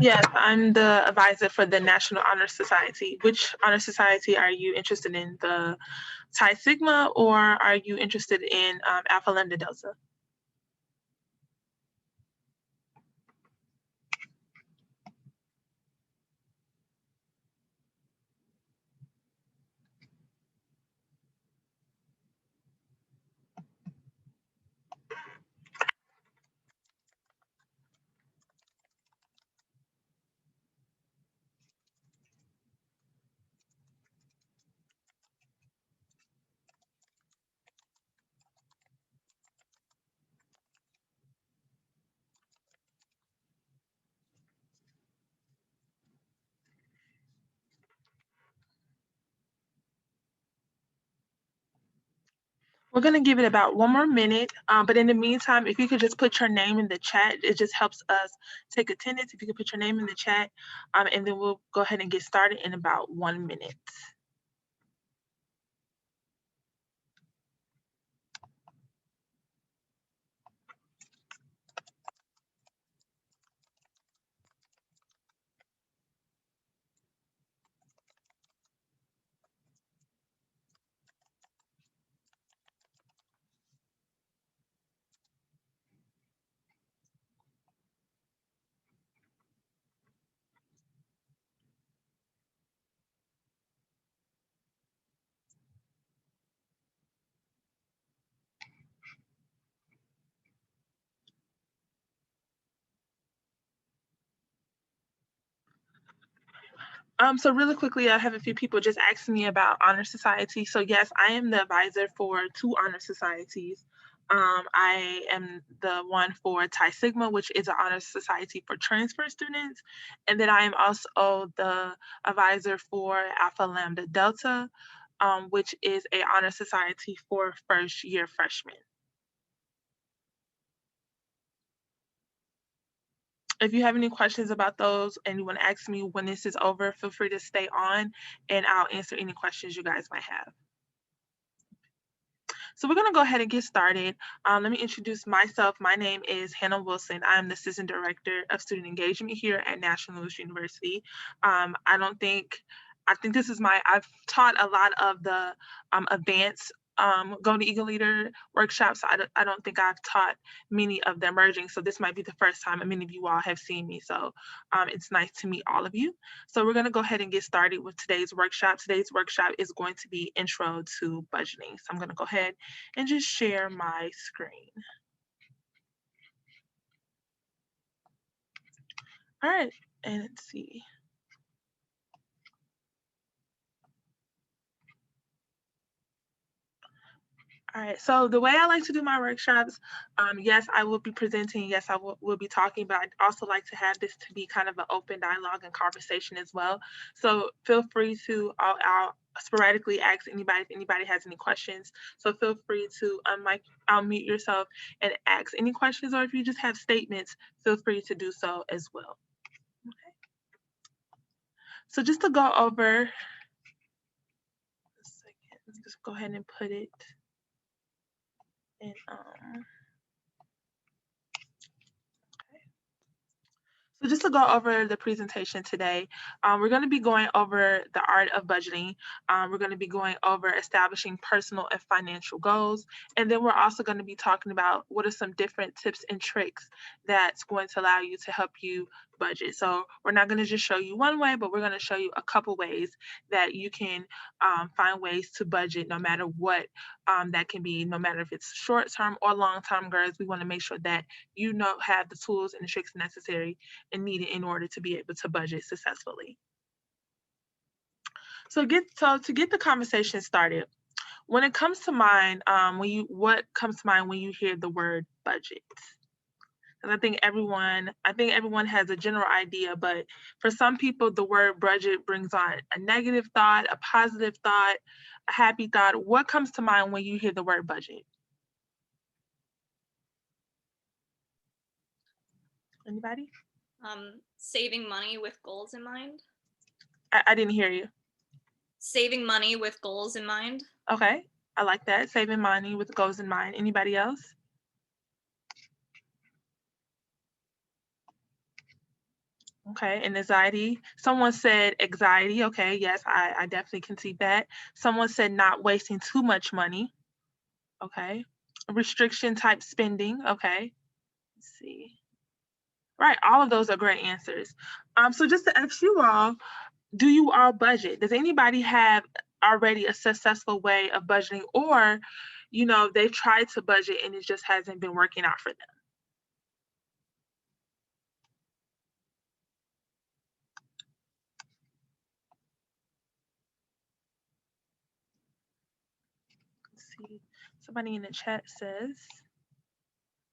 Yes, I'm the advisor for the National Honor Society. Which honor society are you interested in? The Chi Sigma, or are you interested in Alpha Lambda Delta? We're going to give it about 1 more minute, but in the meantime, if you could just put your name in the chat, it just helps us take attendance. If you could put your name in the chat, and then we'll go ahead and get started in about 1 minute. So really quickly, I have a few people just asking me about honor society. So yes, I am the advisor for 2 honor societies. I am the one for Chi Sigma, which is an honor society for transfer students. And then I am also the advisor for Alpha Lambda Delta, which is a honor society for first year freshmen. If you have any questions about those and you want to ask me when this is over, feel free to stay on and I'll answer any questions you guys might have. So we're going to go ahead and get started. Let me introduce myself. My name is Hannah Wilson. I'm the Assistant Director of Student Engagement here at National Louis University. I think this is I've taught a lot of the advanced Go to Eagle Leader workshops. I don't think I've taught many of the emerging. So this might be the first time many of you all have seen me. So it's nice to meet all of you. So we're going to go ahead and get started with today's workshop. Today's workshop is going to be Intro to Budgeting. So I'm going to go ahead and just share my screen. All right, and let's see. All right, so the way I like to do my workshops, yes, I will be presenting, yes, I will be talking, but I'd also like to have this to be kind of an open dialogue and conversation as well. So feel free to, I'll sporadically ask anybody if anybody has any questions. So feel free to unmute yourself and ask any questions, or if you just have statements, feel free to do so as well. Okay. So just to go over, a second, let's just go ahead and put it in, So just to go over the presentation today, we're going to be going over the art of budgeting. We're going to be going over establishing personal and financial goals. And then we're also going to be talking about what are some different tips and tricks that's going to allow you to help you budget. So we're not going to just show you one way, but we're going to show you a couple ways that you can find ways to budget no matter what that can be, no matter if it's short-term or long-term goals. We want to make sure that you have the tools and the tricks necessary and needed in order to be able to budget successfully. So to get the conversation started, when it comes to mind, what comes to mind when you hear the word budget? And I think everyone has a general idea, but for some people, the word budget brings on a negative thought, a positive thought, a happy thought. What comes to mind when you hear the word budget? Anybody? Saving money with goals in mind. I didn't hear you. Saving money with goals in mind. Okay, I like that. Saving money with goals in mind. Anybody else? Okay, and anxiety. Someone said anxiety. Okay, yes, I definitely can see that. Someone said not wasting too much money. Okay. Restriction type spending. Okay. Let's see. Right, all of those are great answers. So just to ask you all, do you all budget? Does anybody have already a successful way of budgeting, or, they've tried to budget and it just hasn't been working out for them? Let's see. Somebody in the chat says,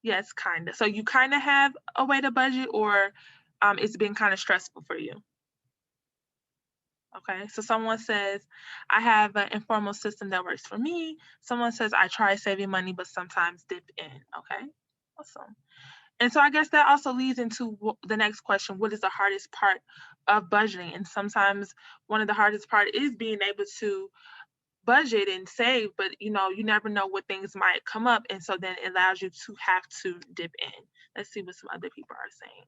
yes, kind of. So you kind of have a way to budget, or it's been kind of stressful for you? Okay, so someone says, I have an informal system that works for me. Someone says, I try saving money, but sometimes dip in. Okay, awesome. And so I guess that also leads into the next question: what is the hardest part of budgeting? And sometimes one of the hardest part is being able to budget and save, but you never know what things might come up. And so then it allows you to have to dip in. Let's see what some other people are saying.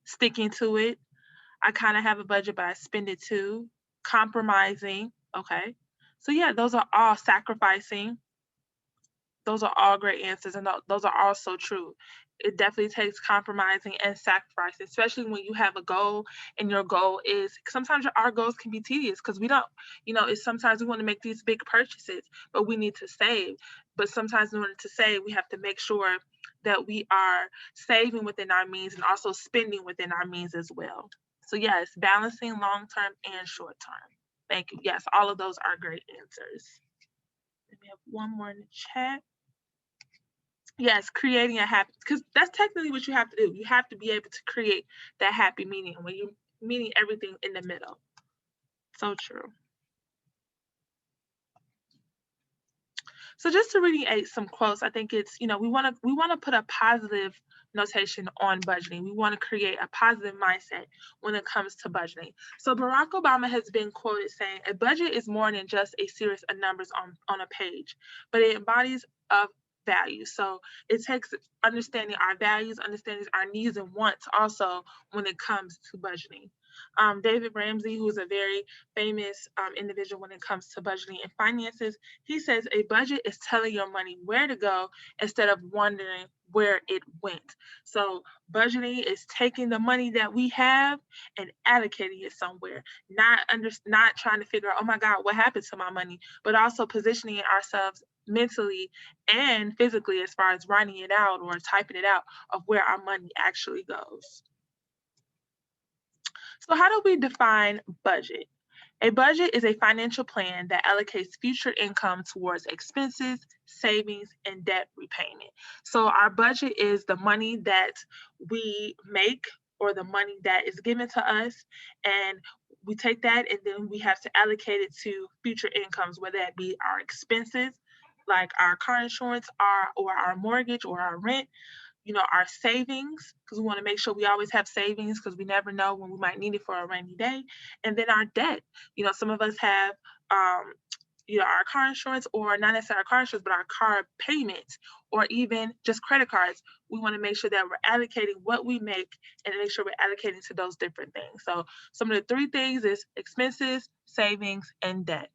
Sticking to it. I kind of have a budget, but I spend it too. Compromising. Okay. So yeah, those are all sacrificing. Those are all great answers, and those are all so true. It definitely takes compromising and sacrificing, especially when you have a goal and your goal is sometimes our goals can be tedious because we don't, it's sometimes we want to make these big purchases, but we need to save. But sometimes in order to save, we have to make sure that we are saving within our means and also spending within our means as well. So yes, balancing long term and short term. Thank you. Yes, all of those are great answers. Let me have one more in the chat. Yes, creating a happy, because that's technically what you have to do. You have to be able to create that happy medium when you meeting everything in the middle. So true. So just to reiterate some quotes, I think it's, we want to put a positive notation on budgeting. We want to create a positive mindset when it comes to budgeting. So Barack Obama has been quoted saying, a budget is more than just a series of numbers on a page, but it embodies of values. So it takes understanding our values, understanding our needs and wants also when it comes to budgeting. David Ramsey, who is a very famous individual when it comes to budgeting and finances, he says a budget is telling your money where to go instead of wondering where it went. So budgeting is taking the money that we have and allocating it somewhere, not trying to figure out, oh my God, what happened to my money, but also positioning ourselves mentally and physically as far as writing it out or typing it out of where our money actually goes. So how do we define budget? A budget is a financial plan that allocates future income towards expenses, savings, and debt repayment. So our budget is the money that we make or the money that is given to us, and we take that and then we have to allocate it to future incomes, whether that be our expenses, like our car insurance, or our mortgage or our rent, our savings, because we want to make sure we always have savings because we never know when we might need it for a rainy day. And then our debt. Some of us have, our car insurance, or not necessarily our car insurance, but our car payments, or even just credit cards. We want to make sure that we're allocating what we make and make sure we're allocating to those different things. So some of the three things is expenses, savings, and debt.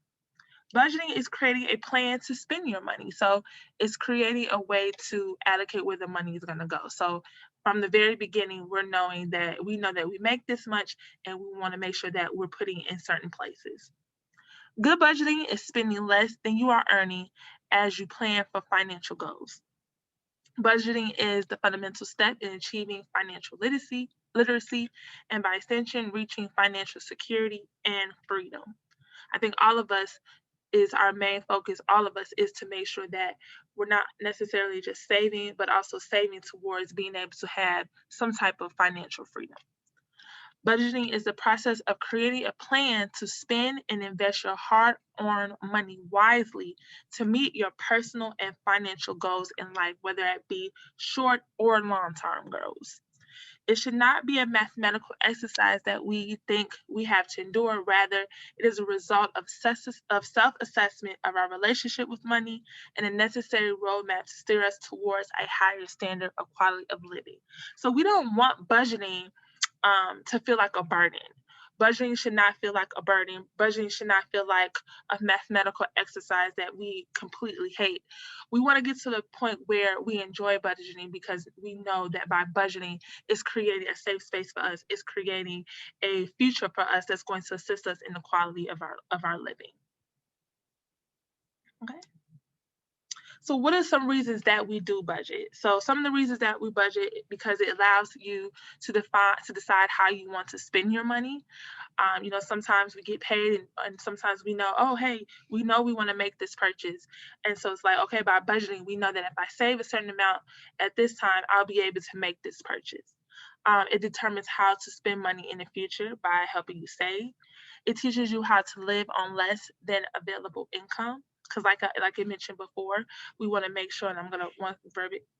Budgeting is creating a plan to spend your money. So it's creating a way to allocate where the money is going to go. So from the very beginning, we know that we make this much and we want to make sure that we're putting it in certain places. Good budgeting is spending less than you are earning as you plan for financial goals. Budgeting is the fundamental step in achieving financial literacy, and by extension, reaching financial security and freedom. I think all of us is our main focus, all of us, is to make sure that we're not necessarily just saving, but also saving towards being able to have some type of financial freedom. Budgeting is the process of creating a plan to spend and invest your hard-earned money wisely to meet your personal and financial goals in life, whether it be short or long-term goals. It should not be a mathematical exercise that we think we have to endure. Rather, it is a result of self-assessment of our relationship with money and a necessary roadmap to steer us towards a higher standard of quality of living. So we don't want budgeting to feel like a burden. Budgeting should not feel like a burden. Budgeting should not feel like a mathematical exercise that we completely hate. We want to get to the point where we enjoy budgeting because we know that by budgeting, it's creating a safe space for us. It's creating a future for us that's going to assist us in the quality of our living. Okay. So what are some reasons that we do budget? So some of the reasons that we budget because it allows you to decide how you want to spend your money. Sometimes we get paid and sometimes we know, oh, hey, we know we want to make this purchase. And so it's like, okay, by budgeting, we know that if I save a certain amount at this time, I'll be able to make this purchase. It determines how to spend money in the future by helping you save. It teaches you how to live on less than available income. Because like I mentioned before, we want to make sure, and I'm going to want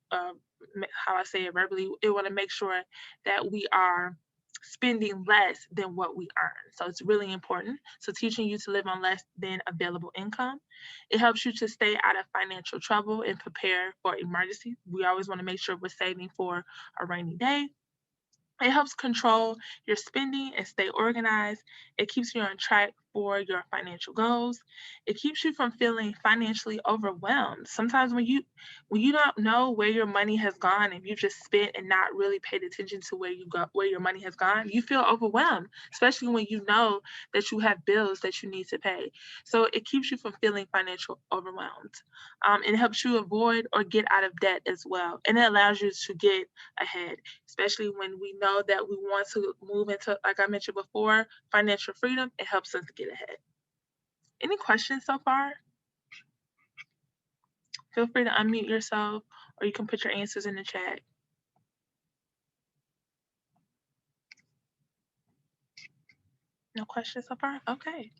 how I say it verbally, we want to make sure that we are spending less than what we earn. So it's really important. So teaching you to live on less than available income. It helps you to stay out of financial trouble and prepare for emergencies. We always want to make sure we're saving for a rainy day. It helps control your spending and stay organized. It keeps you on track for your financial goals. It keeps you from feeling financially overwhelmed. Sometimes when you don't know where your money has gone and you just spent and not really paid attention to where your money has gone, you feel overwhelmed, especially when you know that you have bills that you need to pay. So it keeps you from feeling financial overwhelmed. It helps you avoid or get out of debt as well. And it allows you to get ahead, especially when we know that we want to move into, like I mentioned before, financial freedom. It helps us get ahead. Any questions so far? Feel free to unmute yourself or you can put your answers in the chat. No questions so far? Okay.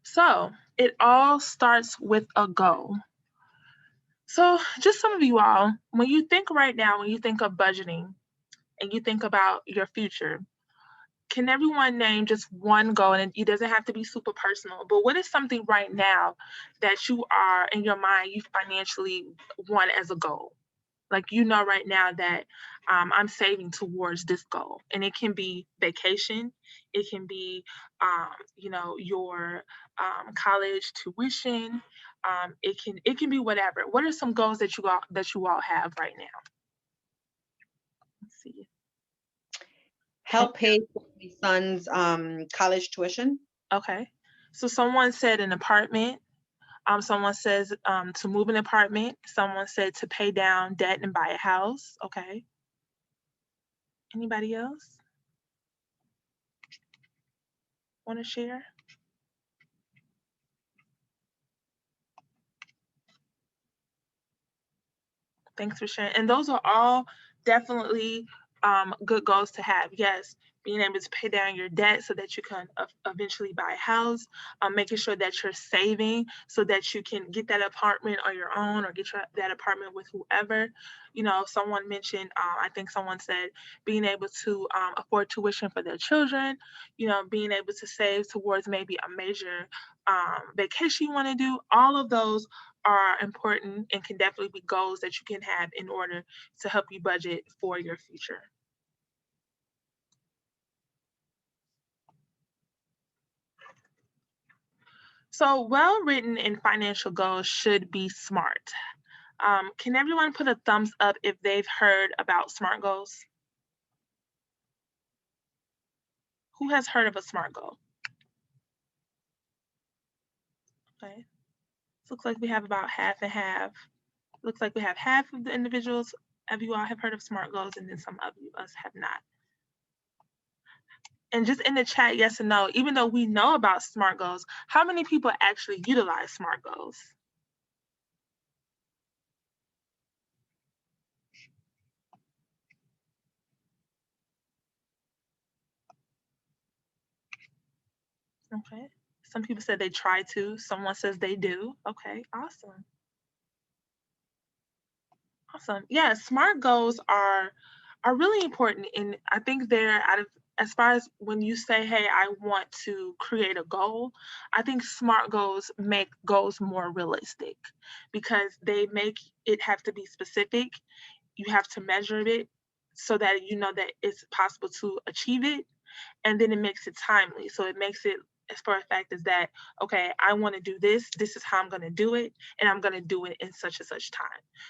So it all starts with a goal. So just some of you all, when you think right now, when you think of budgeting and you think about your future, can everyone name just one goal? And it doesn't have to be super personal, but what is something right now that you are in your mind, you financially want as a goal? Like, you know, right now that I'm saving towards this goal, and it can be vacation, it can be, your college tuition, it can be whatever. What are some goals that you all have right now? Let's see. Help pay for my son's college tuition. Okay, so someone said an apartment. Someone says to move an apartment. Someone said to pay down debt and buy a house. Okay. Anybody else want to share? Thanks for sharing. And those are all definitely good goals to have. Yes, being able to pay down your debt so that you can eventually buy a house, making sure that you're saving so that you can get that apartment on your own or get that apartment with whoever. You know, someone mentioned, I think someone said being able to afford tuition for their children, you know, being able to save towards maybe a major vacation you want to do. All of those are important and can definitely be goals that you can have in order to help you budget for your future. So well-written and financial goals should be SMART. Can everyone put a thumbs up if they've heard about SMART goals? Who has heard of a SMART goal? Okay. Looks like we have about half and half. Looks like we have half of the individuals of you all have heard of SMART goals, and then some of us have not. And just in the chat, yes and no, even though we know about SMART goals, how many people actually utilize SMART goals? Okay. Some people said they try to. Someone says they do. Okay, awesome. Awesome. Yeah, SMART goals are really important, and I think they're as far as when you say, hey, I want to create a goal, I think SMART goals make goals more realistic because they make it have to be specific you have to measure it so that you know that it's possible to achieve it. And then it makes it timely. So it makes it as for a fact is that, okay, I want to do this. This is how I'm going to do it. And I'm going to do it in such and such time.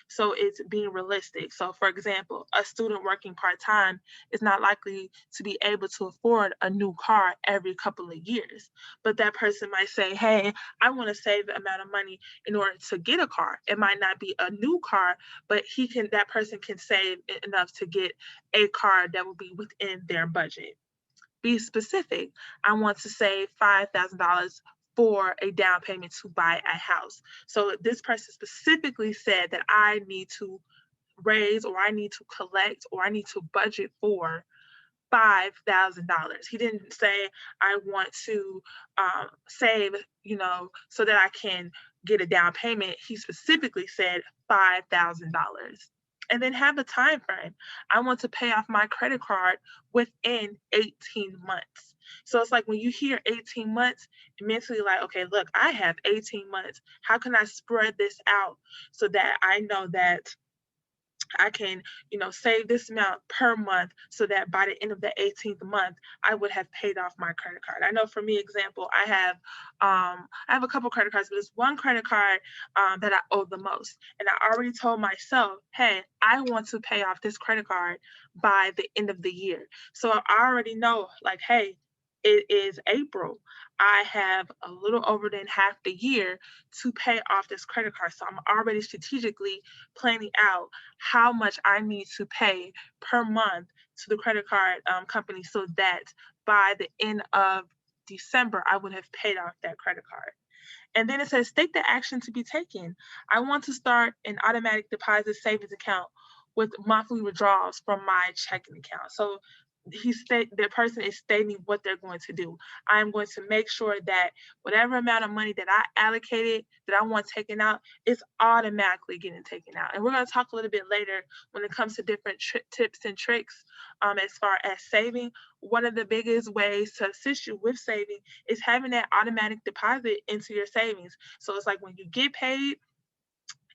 So it's being realistic. So for example, a student working part-time is not likely to be able to afford a new car every couple of years. But that person might say, hey, I want to save the amount of money in order to get a car. It might not be a new car, but that person can save enough to get a car that will be within their budget. Be specific. I want to save $5,000 for a down payment to buy a house. So this person specifically said that I need to raise, or I need to collect, or I need to budget for $5,000. He didn't say I want to save, so that I can get a down payment. He specifically said $5,000. And then have a time frame. I want to pay off my credit card within 18 months. So it's like when you hear 18 months, mentally like, okay, look, I have 18 months. How can I spread this out so that I know that I can, save this amount per month so that by the end of the 18th month, I would have paid off my credit card. I know for me, example, I have a couple credit cards, but it's one credit card that I owe the most. And I already told myself, hey, I want to pay off this credit card by the end of the year. So I already know, like, hey, it is April. I have a little over than half the year to pay off this credit card. So I'm already strategically planning out how much I need to pay per month to the credit card company so that by the end of December, I would have paid off that credit card. And then it says, take the action to be taken. I want to start an automatic deposit savings account with monthly withdrawals from my checking account. So the person is stating what they're going to do. I'm going to make sure that whatever amount of money that I allocated that I want taken out is automatically getting taken out. And we're going to talk a little bit later when it comes to different tips and tricks as far as saving. One of the biggest ways to assist you with saving is having that automatic deposit into your savings. So it's like when you get paid,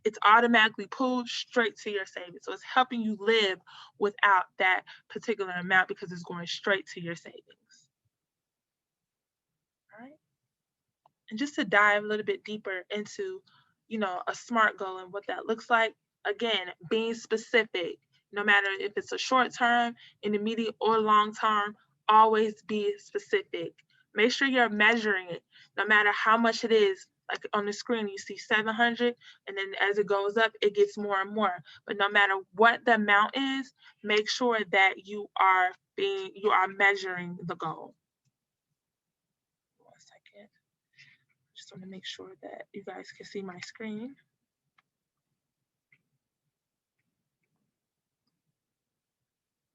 it's automatically pulled straight to your savings. So it's helping you live without that particular amount because it's going straight to your savings. All right. And just to dive a little bit deeper into, a SMART goal and what that looks like, again, being specific, no matter if it's a short term, intermediate, or long term, always be specific. Make sure you're measuring it, no matter how much it is. Like on the screen, you see 700, and then as it goes up, it gets more and more. But no matter what the amount is, make sure that you are measuring the goal. 1 second. Just want to make sure that you guys can see my screen.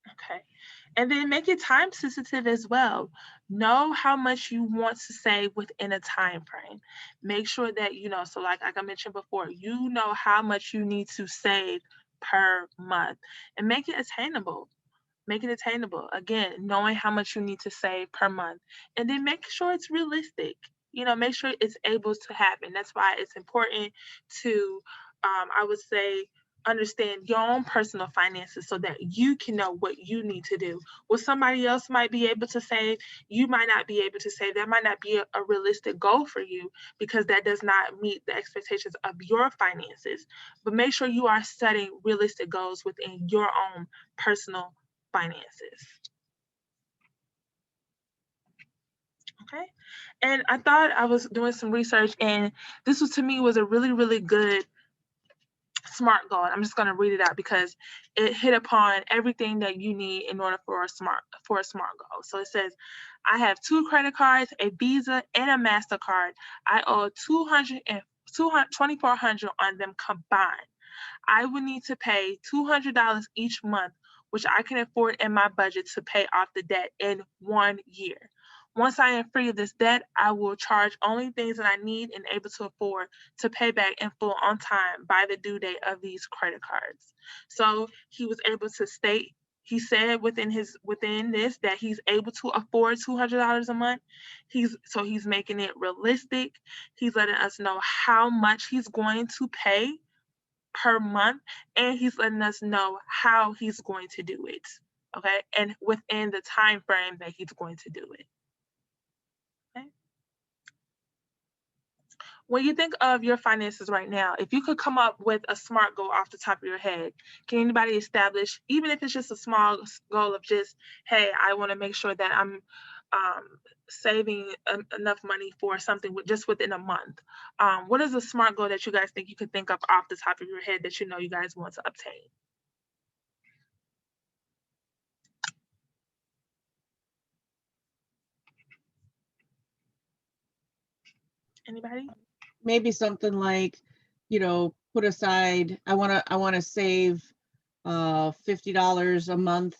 Okay. And then make it time sensitive as well. Know how much you want to save within a time frame. Make sure that, so like I mentioned before, you know how much you need to save per month and make it attainable. Make it attainable. Again, knowing how much you need to save per month. And then make sure it's realistic. Make sure it's able to happen. That's why it's important to, I would say, understand your own personal finances so that you can know what you need to do. What somebody else might be able to save, you might not be able to save. That might not be a realistic goal for you because that does not meet the expectations of your finances. But make sure you are setting realistic goals within your own personal finances. Okay. And I thought I was doing some research, and this was, to me, was a really, really good SMART goal. And I'm just going to read it out because it hit upon everything that you need in order for a SMART goal. So it says, I have 2 credit cards, a Visa and a MasterCard. I owe $2,400 on them combined. I would need to pay $200 each month, which I can afford in my budget to pay off the debt in 1 year. Once I am free of this debt, I will charge only things that I need and able to afford to pay back in full on time by the due date of these credit cards. So he was able to state, he said within this that he's able to afford $200 a month. He's making it realistic. He's letting us know how much he's going to pay per month, and he's letting us know how he's going to do it, okay? And within the time frame that he's going to do it. Okay? When you think of your finances right now, if you could come up with a SMART goal off the top of your head, can anybody establish, even if it's just a small goal of just, hey, I want to make sure that I'm saving enough money for something just within a month? What is a SMART goal that you guys think you could think of off the top of your head that you know you guys want to obtain? Anybody? Maybe something like, put aside, I want to save $50 a month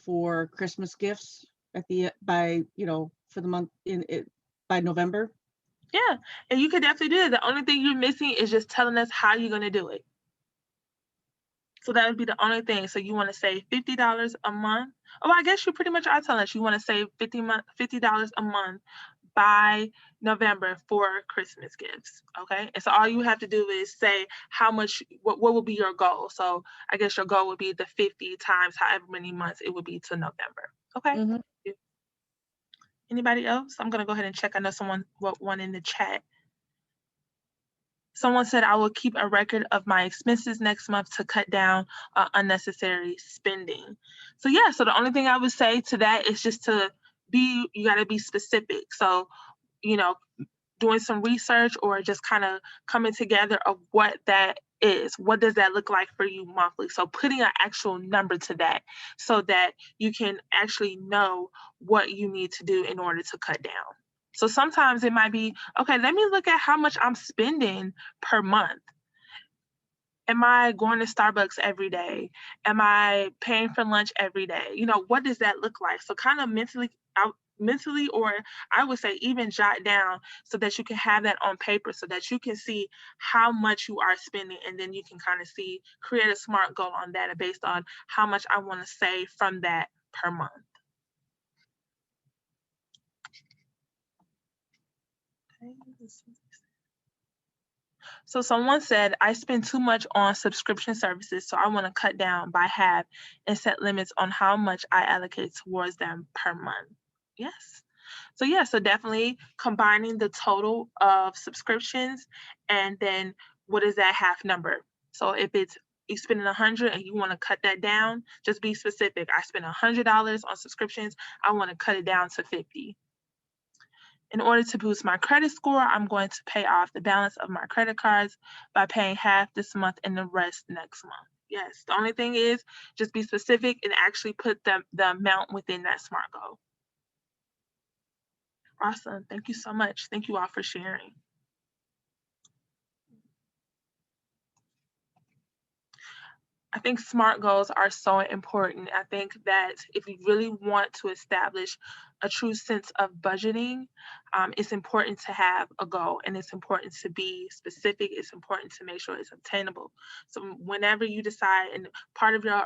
for Christmas gifts for the month by November. Yeah, and you could definitely do it. The only thing you're missing is just telling us how you're going to do it. So that would be the only thing. So you want to save $50 a month. Oh, I guess you pretty much are telling us you want to save $50 a month by November for Christmas gifts. Okay. And so all you have to do is say how much, what will be your goal. So I guess your goal would be the 50 times however many months it would be to November. Okay. Mm-hmm. Anybody else? I'm going to go ahead and check. I know someone wrote one in the chat. Someone said, I will keep a record of my expenses next month to cut down unnecessary spending. So yeah, so the only thing I would say to that is just you got to be specific. So, doing some research or just kind of coming together of what that is. What does that look like for you monthly? So putting an actual number to that so that you can actually know what you need to do in order to cut down. So sometimes it might be, okay, let me look at how much I'm spending per month. Am I going to Starbucks every day? Am I paying for lunch every day? What does that look like? So kind of mentally, or I would say even jot down so that you can have that on paper so that you can see how much you are spending, and then you can kind of create a SMART goal on that based on how much I want to save from that per month. Okay. So someone said, I spend too much on subscription services, so I want to cut down by half and set limits on how much I allocate towards them per month. Yes. So yeah, so definitely combining the total of subscriptions and then what is that half number? So if you're spending 100 and you want to cut that down, just be specific. I spend $100 on subscriptions. I want to cut it down to 50. In order to boost my credit score, I'm going to pay off the balance of my credit cards by paying half this month and the rest next month. Yes, the only thing is just be specific and actually put the amount within that SMART goal. Awesome. Thank you so much. Thank you all for sharing. I think SMART goals are so important. I think that if you really want to establish a true sense of budgeting, it's important to have a goal, and it's important to be specific. It's important to make sure it's obtainable. So whenever you decide, and part of your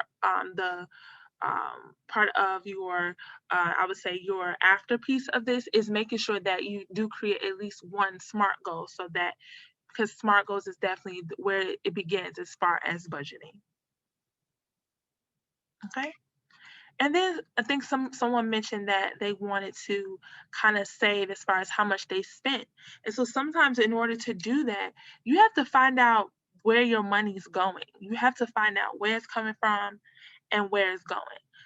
I would say your after piece of this is making sure that you do create at least one SMART goal, so that, because SMART goals is definitely where it begins as far as budgeting. Okay. And then I think someone mentioned that they wanted to kind of save as far as how much they spent. And so sometimes in order to do that, you have to find out where your money's going. You have to find out where it's coming from and where it's going.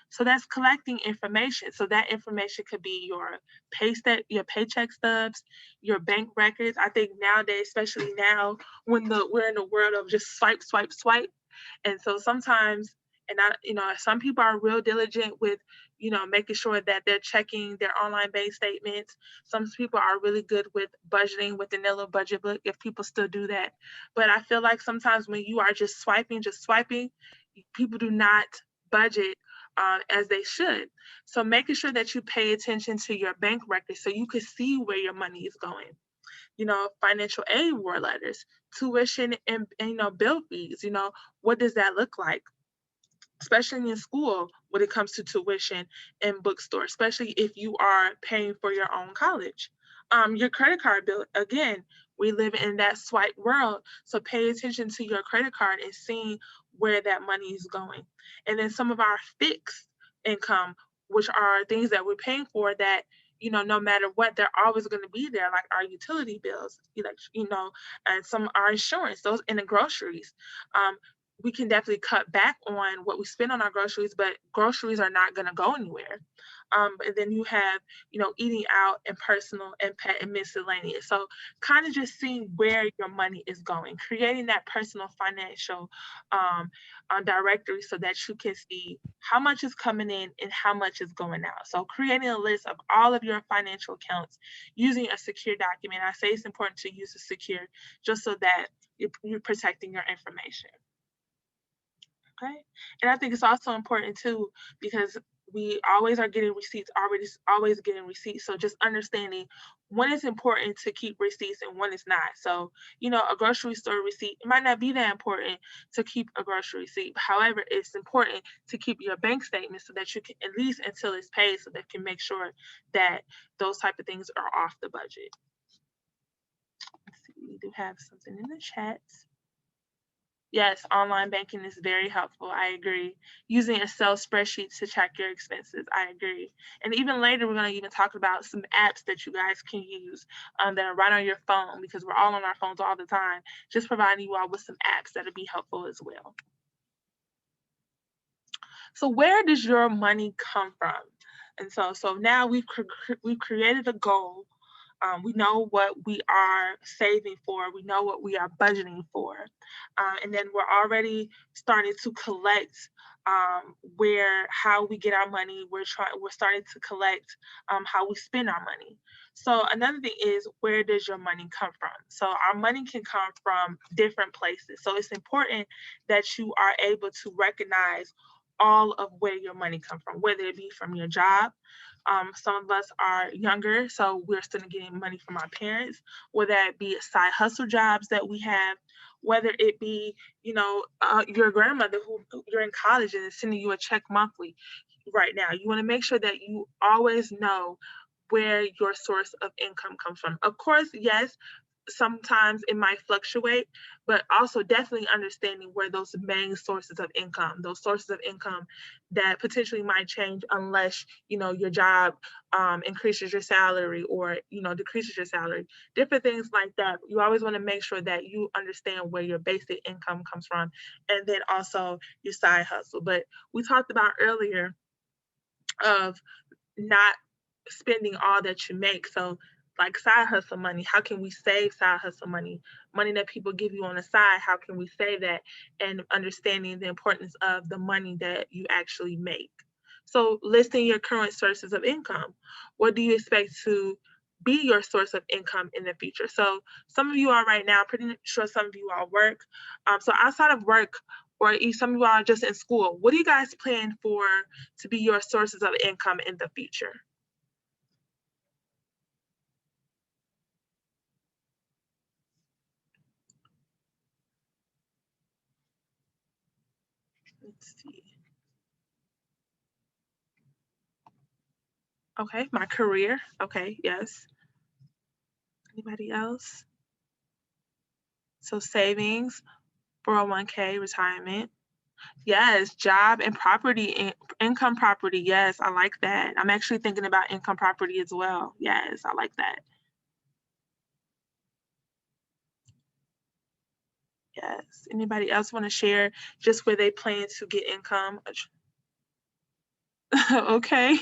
So that's collecting information. So that information could be your your paycheck stubs, your bank records. I think nowadays, especially now when we're in the world of just swipe, swipe, swipe. And so sometimes, some people are real diligent with, making sure that they're checking their online bank statements. Some people are really good with budgeting within their little budget book, if people still do that. But I feel like sometimes when you are just swiping, people do not budget as they should. So making sure that you pay attention to your bank records so you can see where your money is going. Financial aid award letters, tuition and bill fees, what does that look like? Especially in school when it comes to tuition and bookstore, especially if you are paying for your own college. Your credit card bill, again, We live in that swipe world. So pay attention to your credit card and seeing where that money is going. And then some of our fixed income, which are things that we're paying for that, no matter what, they're always going to be there, like our utility bills, and some our insurance, those, and the groceries. We can definitely cut back on what we spend on our groceries, but groceries are not going to go anywhere. And then you have, eating out and personal and pet and miscellaneous. So kind of just seeing where your money is going, creating that personal financial directory so that you can see how much is coming in and how much is going out. So creating a list of all of your financial accounts using a secure document. I say it's important to use a secure just so that you're protecting your information. Okay. And I think it's also important too, because we always are getting receipts, always getting receipts. So just understanding when it's important to keep receipts and when it's not. So, a grocery store receipt, it might not be that important to keep a grocery receipt. However, it's important to keep your bank statement so that you can, at least until it's paid, so that you can make sure that those type of things are off the budget. Let's see, we do have something in the chat. Yes, online banking is very helpful. I agree. Using Excel spreadsheets to track your expenses. I agree. And even later, we're going to even talk about some apps that you guys can use that are right on your phone, because we're all on our phones all the time. Just providing you all with some apps that'll be helpful as well. So where does your money come from? And so now we've created a goal. We know what we are saving for. We know what we are budgeting for. And then we're already starting to collect how we get our money. We're starting to collect how we spend our money. So another thing is, where does your money come from? So our money can come from different places. So it's important that you are able to recognize all of where your money comes from, whether it be from your job. Some of us are younger, so we're still getting money from our parents, whether it be side hustle jobs that we have, whether it be, your grandmother who you're in college and is sending you a check monthly right now. You want to make sure that you always know where your source of income comes from. Of course, yes, sometimes it might fluctuate, but also definitely understanding where those main sources of income, that potentially might change unless, your job increases your salary or, decreases your salary, different things like that. You always want to make sure that you understand where your basic income comes from, and then also your side hustle. But we talked about earlier of not spending all that you make. So like side hustle money, how can we save side hustle money that people give you on the side? How can we save that? And understanding the importance of the money that you actually make. So listing your current sources of income. What do you expect to be your source of income in the future? So some of you are right now, pretty sure some of you all work. So outside of work, or some of you are just in school, what do you guys plan for to be your sources of income in the future? Let's see. Okay, my career. Okay, yes. Anybody else? So savings, 401k, retirement. Yes, job and property, income property. Yes, I like that. I'm actually thinking about income property as well. Yes, I like that. Yes. Anybody else want to share just where they plan to get income? Okay.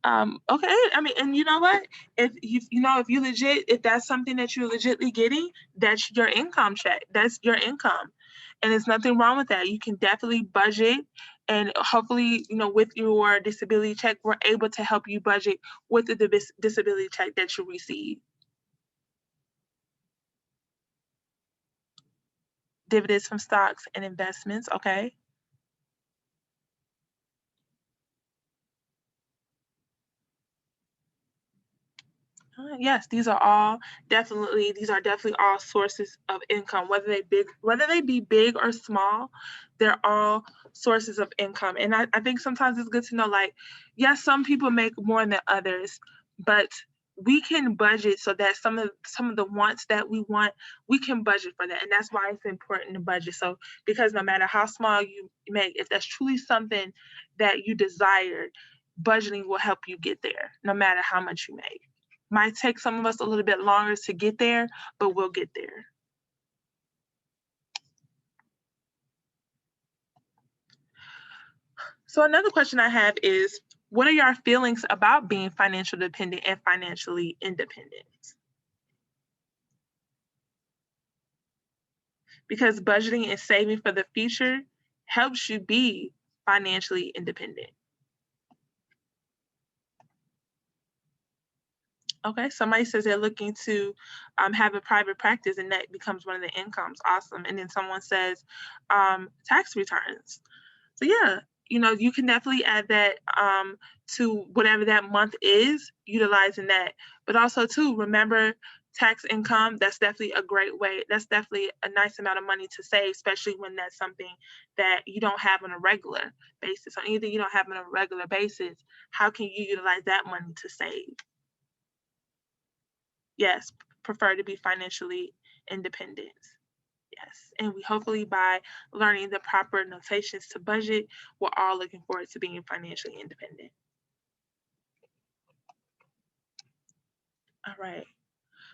Okay. I mean, and you know what? If if that's something that you're legitimately getting, that's your income check. That's your income. And there's nothing wrong with that. You can definitely budget, and hopefully, with your disability check, we're able to help you budget with the disability check that you receive. Dividends from stocks and investments. Okay. Yes, these are definitely all sources of income, whether they be big or small, they're all sources of income. And I think sometimes it's good to know, like, yes, some people make more than others, but we can budget so that some of the wants that we want, we can budget for that. And that's why it's important to budget. So because no matter how small you make, if that's truly something that you desire, budgeting will help you get there, no matter how much you make. Might take some of us a little bit longer to get there, but we'll get there. So another question I have is, what are your feelings about being financially dependent and financially independent? Because budgeting and saving for the future helps you be financially independent. Okay, somebody says they're looking to have a private practice and that becomes one of the incomes. Awesome. And then someone says tax returns. So yeah, you can definitely add that to whatever that month is, utilizing that. But also too, remember tax income, that's definitely a great way. That's definitely a nice amount of money to save, especially when that's something that you don't have on a regular basis. So anything you don't have on a regular basis, how can you utilize that money to save? Yes, prefer to be financially independent. Yes, and we hopefully by learning the proper notations to budget, we're all looking forward to being financially independent. All right.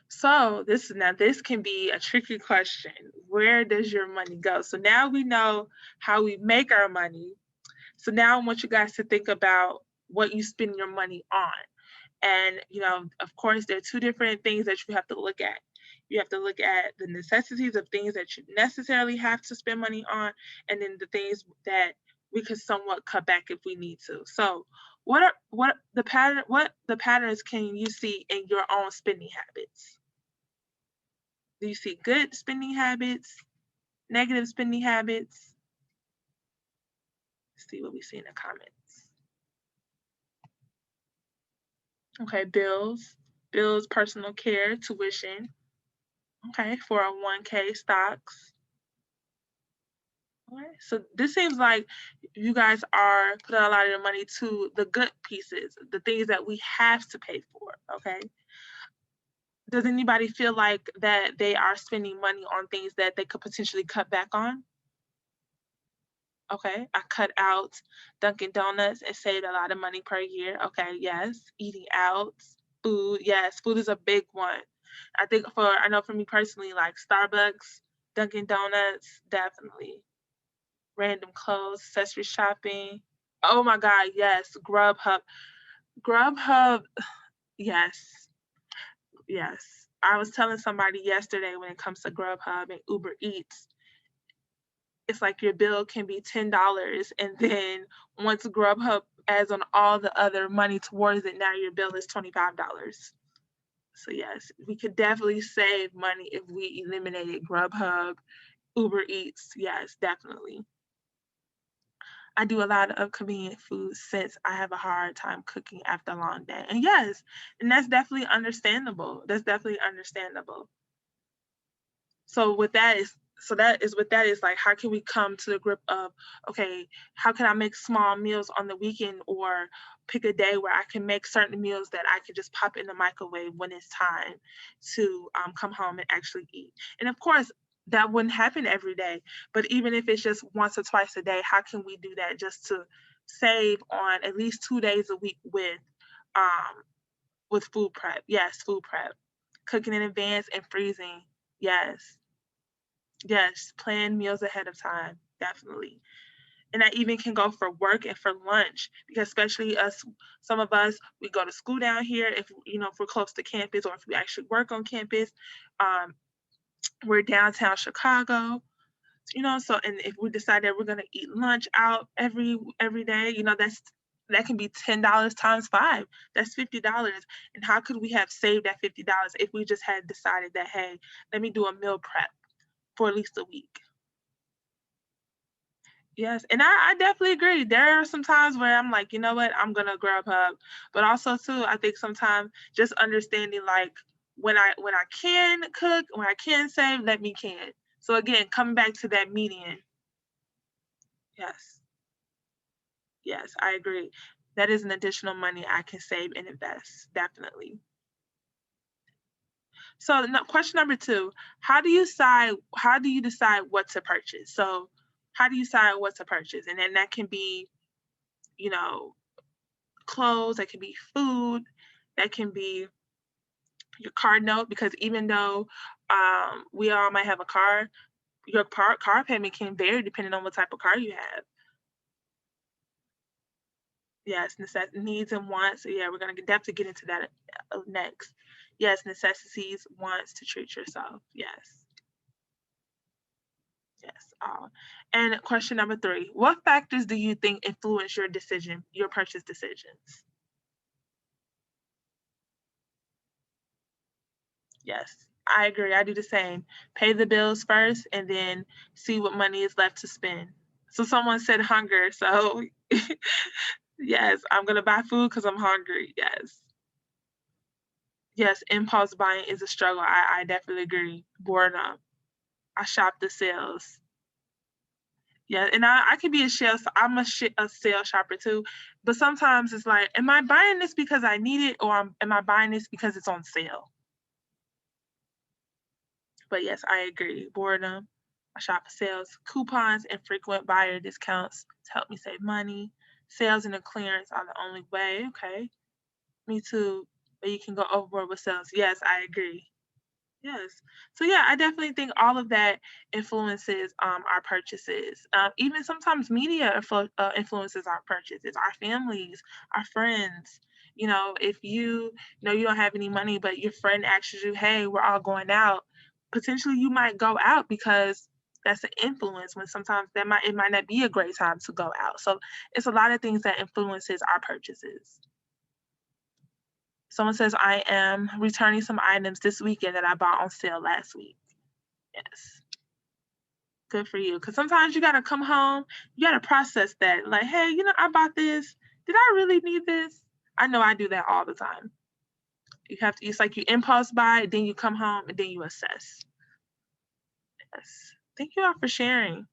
So this can be a tricky question. Where does your money go? So now we know how we make our money. So now I want you guys to think about what you spend your money on. And, of course, there are two different things that you have to look at. You have to look at the necessities of things that you necessarily have to spend money on, and then the things that we could somewhat cut back if we need to. So what the patterns can you see in your own spending habits? Do you see good spending habits, negative spending habits? Let's see what we see in the comments. Okay, bills, personal care, tuition. Okay, 401k, stocks. All right, so this seems like you guys are putting a lot of your money to the good pieces, the things that we have to pay for, okay? Does anybody feel like that they are spending money on things that they could potentially cut back on? Okay, I cut out Dunkin' Donuts and saved a lot of money per year. Okay, yes. Eating out, food, yes, food is a big one. I know for me personally, like Starbucks, Dunkin' Donuts, definitely. Random clothes, accessory shopping. Oh my God, yes. Grubhub. Grubhub, yes, yes. I was telling somebody yesterday when it comes to Grubhub and Uber Eats, it's like your bill can be $10 and then once Grubhub adds on all the other money towards it, now your bill is $25. So yes, we could definitely save money if we eliminated Grubhub, Uber Eats. Yes, definitely. I do a lot of convenient food since I have a hard time cooking after a long day. And yes, and that's definitely understandable. That's definitely understandable. So that is like, how can we come to the grip of, okay, how can I make small meals on the weekend or pick a day where I can make certain meals that I can just pop in the microwave when it's time to come home and actually eat. And of course, that wouldn't happen every day, but even if it's just once or twice a day, how can we do that just to save on at least 2 days a week with food prep? Yes, food prep, cooking in advance and freezing. Yes. Yes, plan meals ahead of time, definitely. And I even can go for work and for lunch because especially some of us, we go to school down here if we're close to campus or if we actually work on campus. Um, we're downtown Chicago, so and if we decide that we're gonna eat lunch out every day, that can be $10 times 5. That's $50. And how could we have saved that $50 if we just had decided that, hey, let me do a meal prep for at least a week? Yes, and I definitely agree. There are some times where I'm like, you know what, I'm gonna Grubhub, but also too, I think sometimes just understanding like when I can cook, when I can save, let me can. So again, coming back to that median. Yes, yes, I agree. That is an additional money I can save and invest, definitely. So question number 2, how do you decide what to purchase? So how do you decide what to purchase? And then that can be, you know, clothes, that can be food, that can be your car note, because even though we all might have a car, your car payment can vary depending on what type of car you have. Yes, needs and wants. Yeah, we're gonna definitely get into that next. Yes, necessities, wants to treat yourself. Yes. Yes. And question number 3, what factors do you think influence your purchase decisions? Yes, I agree. I do the same. Pay the bills first and then see what money is left to spend. So someone said hunger. So yes, I'm gonna buy food because I'm hungry. Yes. Yes, impulse buying is a struggle. I definitely agree. Boredom. I shop the sales. Yeah, and I could be I'm a sale shopper too, but sometimes it's like, am I buying this because I need it, or am I buying this because it's on sale? But yes, I agree. Boredom. I shop for sales, coupons, and frequent buyer discounts to help me save money. Sales and the clearance are the only way. Okay, me too. But you can go overboard with sales. Yes, I agree. Yes. So yeah, I definitely think all of that influences our purchases. Even sometimes media influences our purchases, our families, our friends. You know, if you know you don't have any money, but your friend asks you, "Hey, we're all going out," potentially you might go out because that's an influence. When sometimes it might not be a great time to go out. So it's a lot of things that influences our purchases. Someone says, I am returning some items this weekend that I bought on sale last week. Yes. Good for you. Because sometimes you got to come home, you got to process that. Like, hey, I bought this. Did I really need this? I know I do that all the time. It's like you impulse buy, then you come home, and then you assess. Yes. Thank you all for sharing.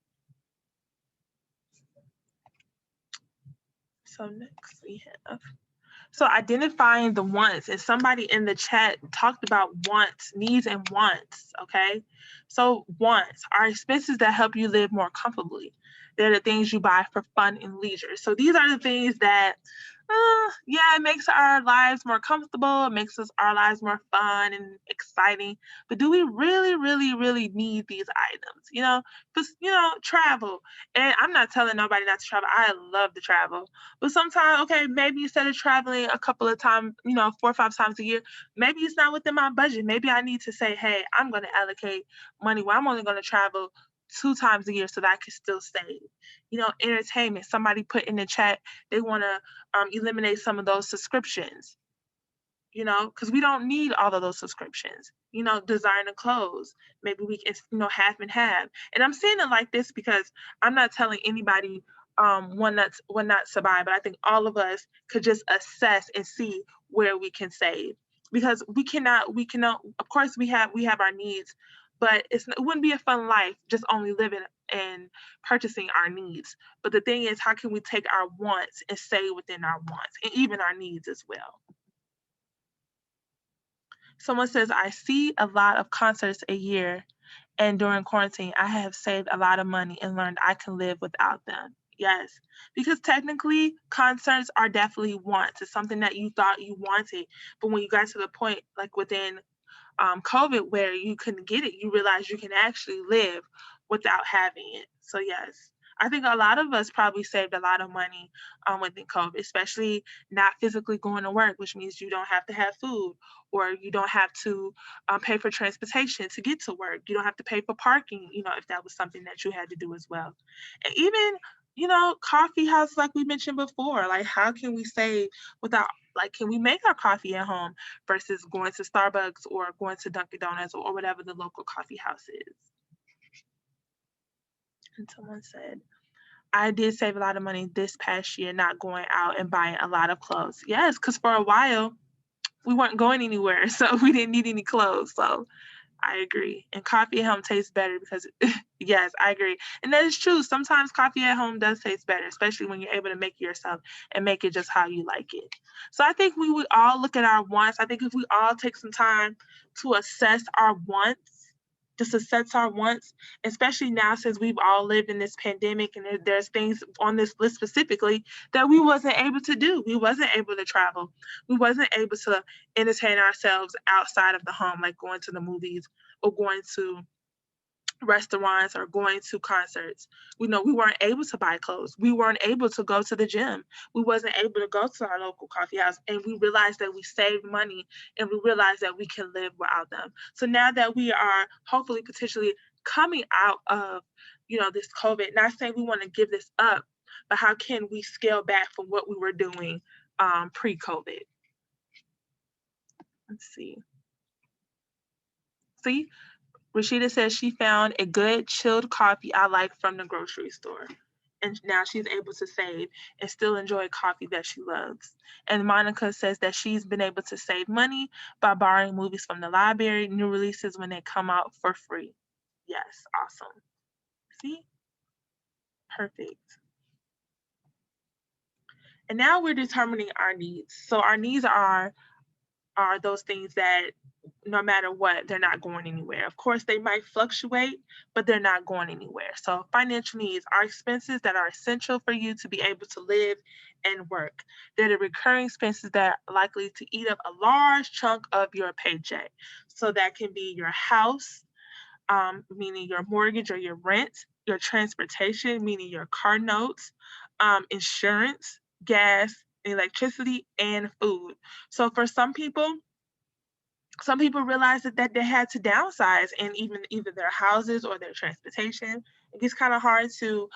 So next we have. So identifying the wants, and somebody in the chat talked about wants, needs and wants, okay? So wants are expenses that help you live more comfortably. They're the things you buy for fun and leisure. So these are the things that, it makes our lives more comfortable, it makes our lives more fun and exciting. But do we really, really, really need these items? Because, travel. And I'm not telling nobody not to travel. I love to travel. But sometimes, okay, maybe instead of traveling a couple of times, 4 or 5 times a year, maybe it's not within my budget. Maybe I need to say, hey, I'm going to allocate money where I'm only going to travel 2 times a year so that I can still save. Entertainment. Somebody put in the chat they want to eliminate some of those subscriptions. Because we don't need all of those subscriptions. Designer clothes. Maybe we can, half and half. And I'm saying it like this because I'm not telling anybody one not to buy, but I think all of us could just assess and see where we can save, because we cannot. Of course, we have our needs, but it wouldn't be a fun life just only living and purchasing our needs. But the thing is, how can we take our wants and stay within our wants and even our needs as well? Someone says, I see a lot of concerts a year, and during quarantine, I have saved a lot of money and learned I can live without them. Yes, because technically, concerts are definitely wants. It's something that you thought you wanted, but when you got to the point, like within COVID, where you couldn't get it, you realize you can actually live without having it. So yes, I think a lot of us probably saved a lot of money within COVID, especially not physically going to work, which means you don't have to have food, or you don't have to pay for transportation to get to work. You don't have to pay for parking, if that was something that you had to do as well. And even, coffee houses, like we mentioned before, like how can we save without, like, can we make our coffee at home versus going to Starbucks or going to Dunkin' Donuts or whatever the local coffee house is? And someone said, I did save a lot of money this past year not going out and buying a lot of clothes. Yes, because for a while we weren't going anywhere, so we didn't need any clothes. So I agree. And coffee at home tastes better because, yes, I agree. And that is true. Sometimes coffee at home does taste better, especially when you're able to make it yourself and make it just how you like it. So I think we would all look at our wants. I think if we all take some time to assess our wants, just assess our wants, especially now since we've all lived in this pandemic and there's things on this list specifically that we wasn't able to do. We wasn't able to travel. We wasn't able to entertain ourselves outside of the home, like going to the movies or going to restaurants or going to concerts. We know we weren't able to buy clothes. We weren't able to go to the gym. We wasn't able to go to our local coffee house. And we realized that we saved money and we realized that we can live without them. So now that we are hopefully potentially coming out of, this COVID, not saying we want to give this up, but how can we scale back from what we were doing pre-COVID? Let's see. See, Rashida says she found a good chilled coffee I like from the grocery store. And now she's able to save and still enjoy coffee that she loves. And Monica says that she's been able to save money by borrowing movies from the library, new releases when they come out for free. Yes, awesome. See? Perfect. And now we're determining our needs. So our needs are those things that no matter what, they're not going anywhere. Of course, they might fluctuate, but they're not going anywhere. So financial needs are expenses that are essential for you to be able to live and work. They're the recurring expenses that are likely to eat up a large chunk of your paycheck. So that can be your house, meaning your mortgage or your rent, your transportation, meaning your car notes, insurance, gas, electricity, and food. So for some people realize that they had to downsize and even either their houses or their transportation. It gets kind of hard to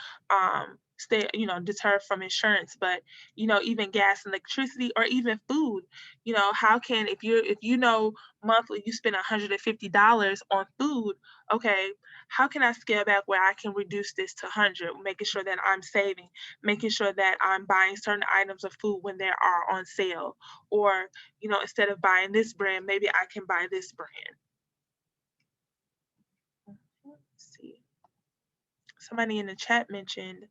deter from insurance, but even gas and electricity or even food, how can, if you know monthly you spend $150 on food, okay, how can I scale back where I can reduce this to 100, making sure that I'm saving, making sure that I'm buying certain items of food when they are on sale, or instead of buying this brand, maybe I can buy this brand. Let's see. Somebody in the chat mentioned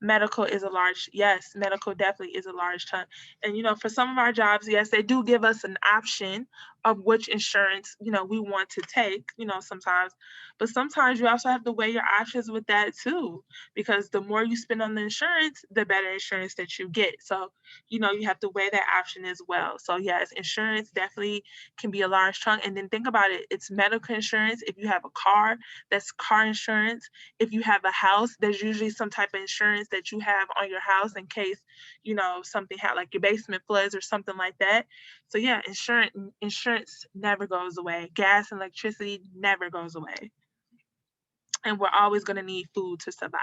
medical is a large, yes, medical definitely is a large chunk. And for some of our jobs, yes, they do give us an option of which insurance, we want to take, sometimes. But sometimes you also have to weigh your options with that too, because the more you spend on the insurance, the better insurance that you get. So, you have to weigh that option as well. So yes, insurance definitely can be a large chunk. And then think about it, it's medical insurance. If you have a car, that's car insurance. If you have a house, there's usually some type of insurance that you have on your house in case, something like your basement floods or something like that. So yeah, insurance never goes away. Gas and electricity never goes away. And we're always going to need food to survive.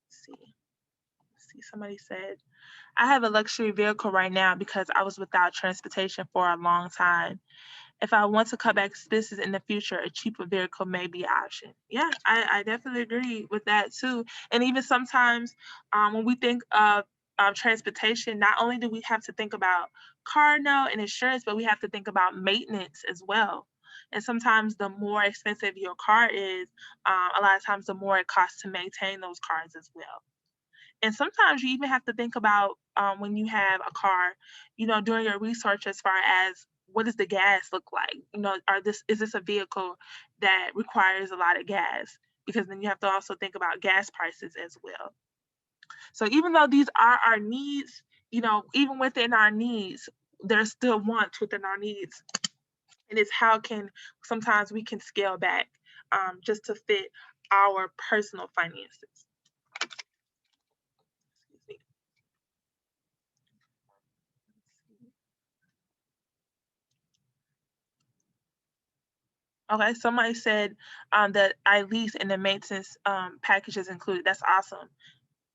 Let's see, somebody said, I have a luxury vehicle right now because I was without transportation for a long time. If I want to cut back expenses in the future, a cheaper vehicle may be an option. Yeah, I definitely agree with that too. And even sometimes when we think of transportation, not only do we have to think about car note and insurance, but we have to think about maintenance as well. And sometimes the more expensive your car is, a lot of times the more it costs to maintain those cars as well. And sometimes you even have to think about when you have a car, doing your research as far as what does the gas look like? Is this a vehicle that requires a lot of gas? Because then you have to also think about gas prices as well. So even though these are our needs, even within our needs, there's still wants within our needs. And it's how can sometimes we can scale back just to fit our personal finances. Okay, somebody said that I lease and the maintenance package is included. That's awesome.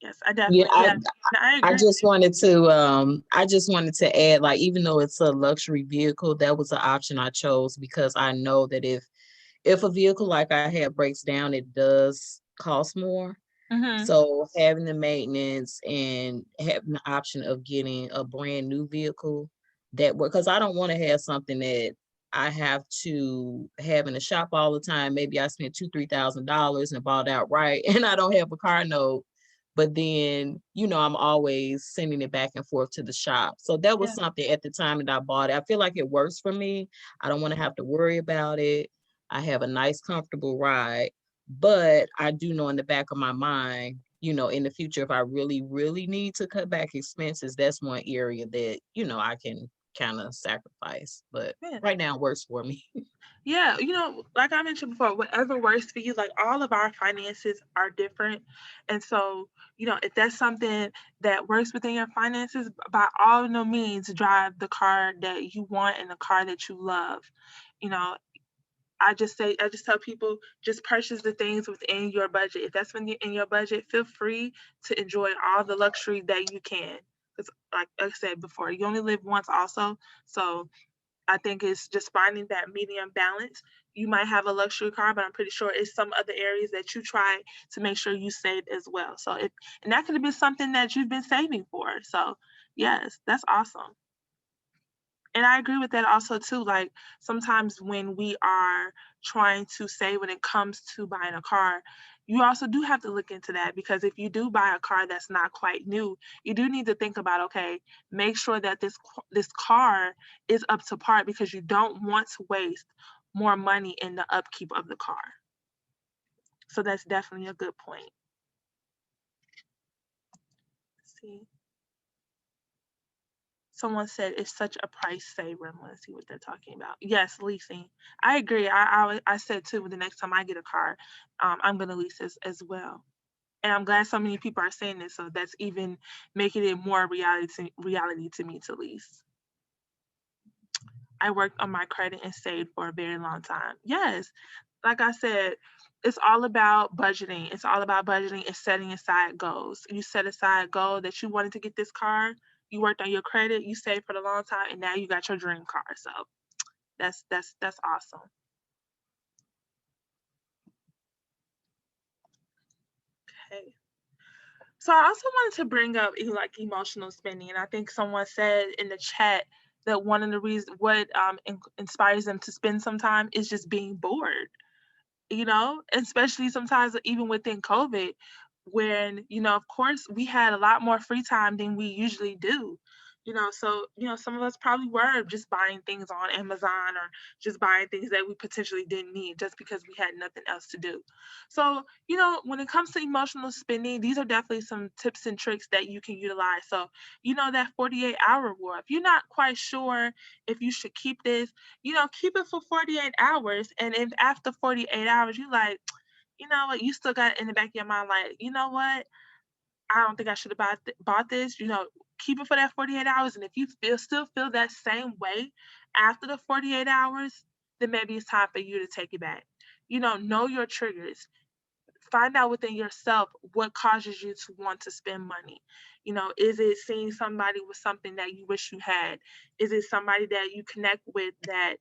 Yes, I definitely. Yeah, I I agree. just wanted to add, like, even though it's a luxury vehicle, that was an option I chose because I know that if a vehicle like I have breaks down, it does cost more. Mhm. So having the maintenance and having the option of getting a brand new vehicle that work, because I don't want to have something that I have to have in the shop all the time. Maybe I spent $2,000-$3,000 and bought outright, and I don't have a car note. But then, I'm always sending it back and forth to the shop. So that was Yeah. something at the time that I bought it. I feel like it works for me. I don't want to have to worry about it. I have a nice, comfortable ride. But I do know in the back of my mind, in the future, if I really, really need to cut back expenses, that's one area that, I can kind of sacrifice. But Yeah. right now it works for me. Yeah, like I mentioned before, whatever works for you, like all of our finances are different. And so, if that's something that works within your finances, by all no means drive the car that you want and the car that you love. You know, I just tell people just purchase the things within your budget. If that's in your budget, feel free to enjoy all the luxury that you can. Because like I said before, you only live once also. So I think it's just finding that medium balance. You might have a luxury car, but I'm pretty sure it's some other areas that you try to make sure you save as well. So and that could have been something that you've been saving for. So yes, that's awesome. And I agree with that also too. Like sometimes when we are trying to save when it comes to buying a car, you also do have to look into that because if you do buy a car that's not quite new, you do need to think about, okay, make sure that this car is up to par because you don't want to waste more money in the upkeep of the car. So that's definitely a good point. Let's see. Someone said it's such a price saver. Let's see what they're talking about. Yes, leasing. I agree. I said too. The next time I get a car, I'm gonna lease this as well. And I'm glad so many people are saying this. So that's even making it more reality to me to lease. I worked on my credit and saved for a very long time. Yes, like I said, it's all about budgeting. It's all about budgeting and setting aside goals. You set aside a goal that you wanted to get this car. You worked on your credit. You saved for a long time, and now you got your dream car. So that's awesome. Okay. So I also wanted to bring up like emotional spending, and I think someone said in the chat that one of the reasons what inspires them to spend some time is just being bored. Especially sometimes even within COVID, when, of course, we had a lot more free time than we usually do. So, some of us probably were just buying things on Amazon or just buying things that we potentially didn't need just because we had nothing else to do. So, when it comes to emotional spending, these are definitely some tips and tricks that you can utilize. So, that 48-hour rule. If you're not quite sure if you should keep this, keep it for 48 hours. And if after 48 hours, you like, you know what, you still got it in the back of your mind, like, you know what, I don't think I should have bought this, keep it for that 48 hours. And if you still feel that same way after the 48 hours, then maybe it's time for you to take it back. Know your triggers. Find out within yourself what causes you to want to spend money. Is it seeing somebody with something that you wish you had? Is it somebody that you connect with that,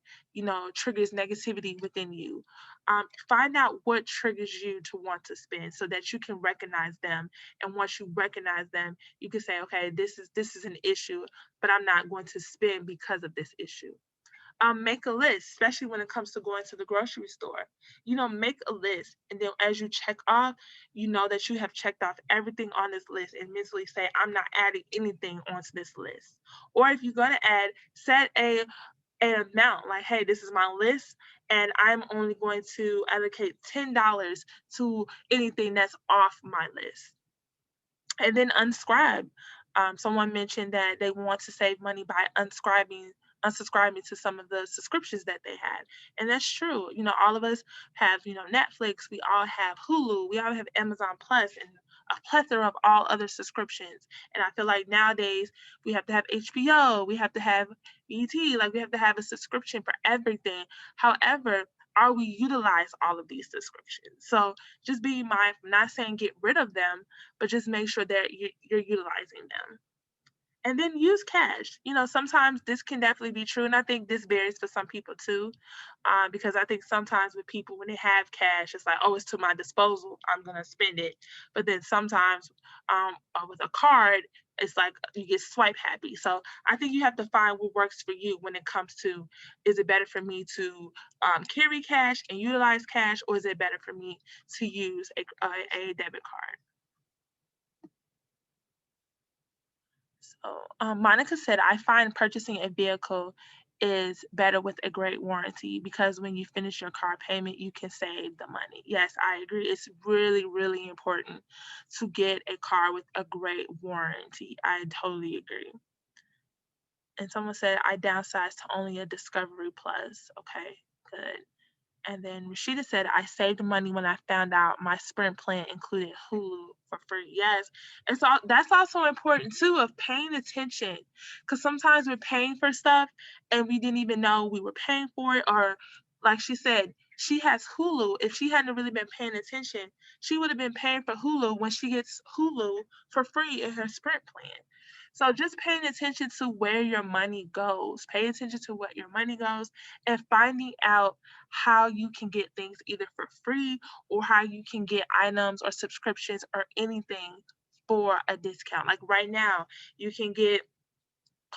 triggers negativity within you? Find out what triggers you to want to spend so that you can recognize them. And once you recognize them, you can say, okay, this is an issue, but I'm not going to spend because of this issue. Make a list, especially when it comes to going to the grocery store. Make a list. And then as you check off, you know that you have checked off everything on this list and mentally say, I'm not adding anything onto this list. Or if you're going to add, set an amount like, hey, this is my list, and I'm only going to allocate $10 to anything that's off my list. And then unscribe. Someone mentioned that they want to save money by unsubscribing to some of the subscriptions that they had. And that's true. All of us have, Netflix, we all have Hulu, we all have Amazon Plus and a plethora of all other subscriptions. And I feel like nowadays we have to have HBO, we have to have ET, like we have to have a subscription for everything. However, are we utilize all of these subscriptions? So just be mindful, not saying get rid of them, but just make sure that you're utilizing them. And then use cash. Sometimes this can definitely be true. And I think this varies for some people too, because I think sometimes with people, when they have cash, it's like, oh, it's to my disposal, I'm going to spend it. But then sometimes with a card, it's like you get swipe happy. So I think you have to find what works for you when it comes to, is it better for me to carry cash and utilize cash, or is it better for me to use a debit card? So Monica said, I find purchasing a vehicle is better with a great warranty, because when you finish your car payment, you can save the money. Yes, I agree. It's really, really important to get a car with a great warranty. I totally agree. And someone said, I downsized to only a Discovery Plus. Okay, good. And then Rashida said, I saved money when I found out my Sprint plan included Hulu for free. Yes, and so that's also important too, of paying attention, because sometimes we're paying for stuff and we didn't even know we were paying for it. Or like she said, she has Hulu. If she hadn't really been paying attention, she would have been paying for Hulu when she gets Hulu for free in her Sprint plan. So just paying attention to where your money goes, pay attention to what your money goes, and finding out how you can get things either for free, or how you can get items or subscriptions or anything for a discount. Like right now, you can get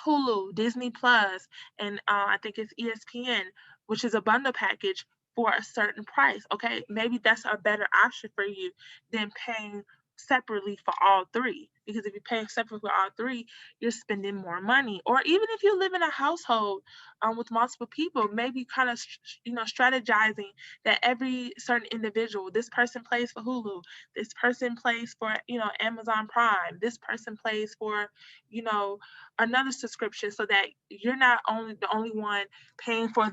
Hulu, Disney Plus, and I think it's ESPN, which is a bundle package for a certain price. Okay, maybe that's a better option for you than paying separately for all three, because if you're paying separately for all three, you're spending more money. Or even if you live in a household with multiple people, maybe kind of strategizing that every certain individual, this person pays for Hulu, this person pays for Amazon Prime, this person pays for another subscription, so that you're not only the only one paying for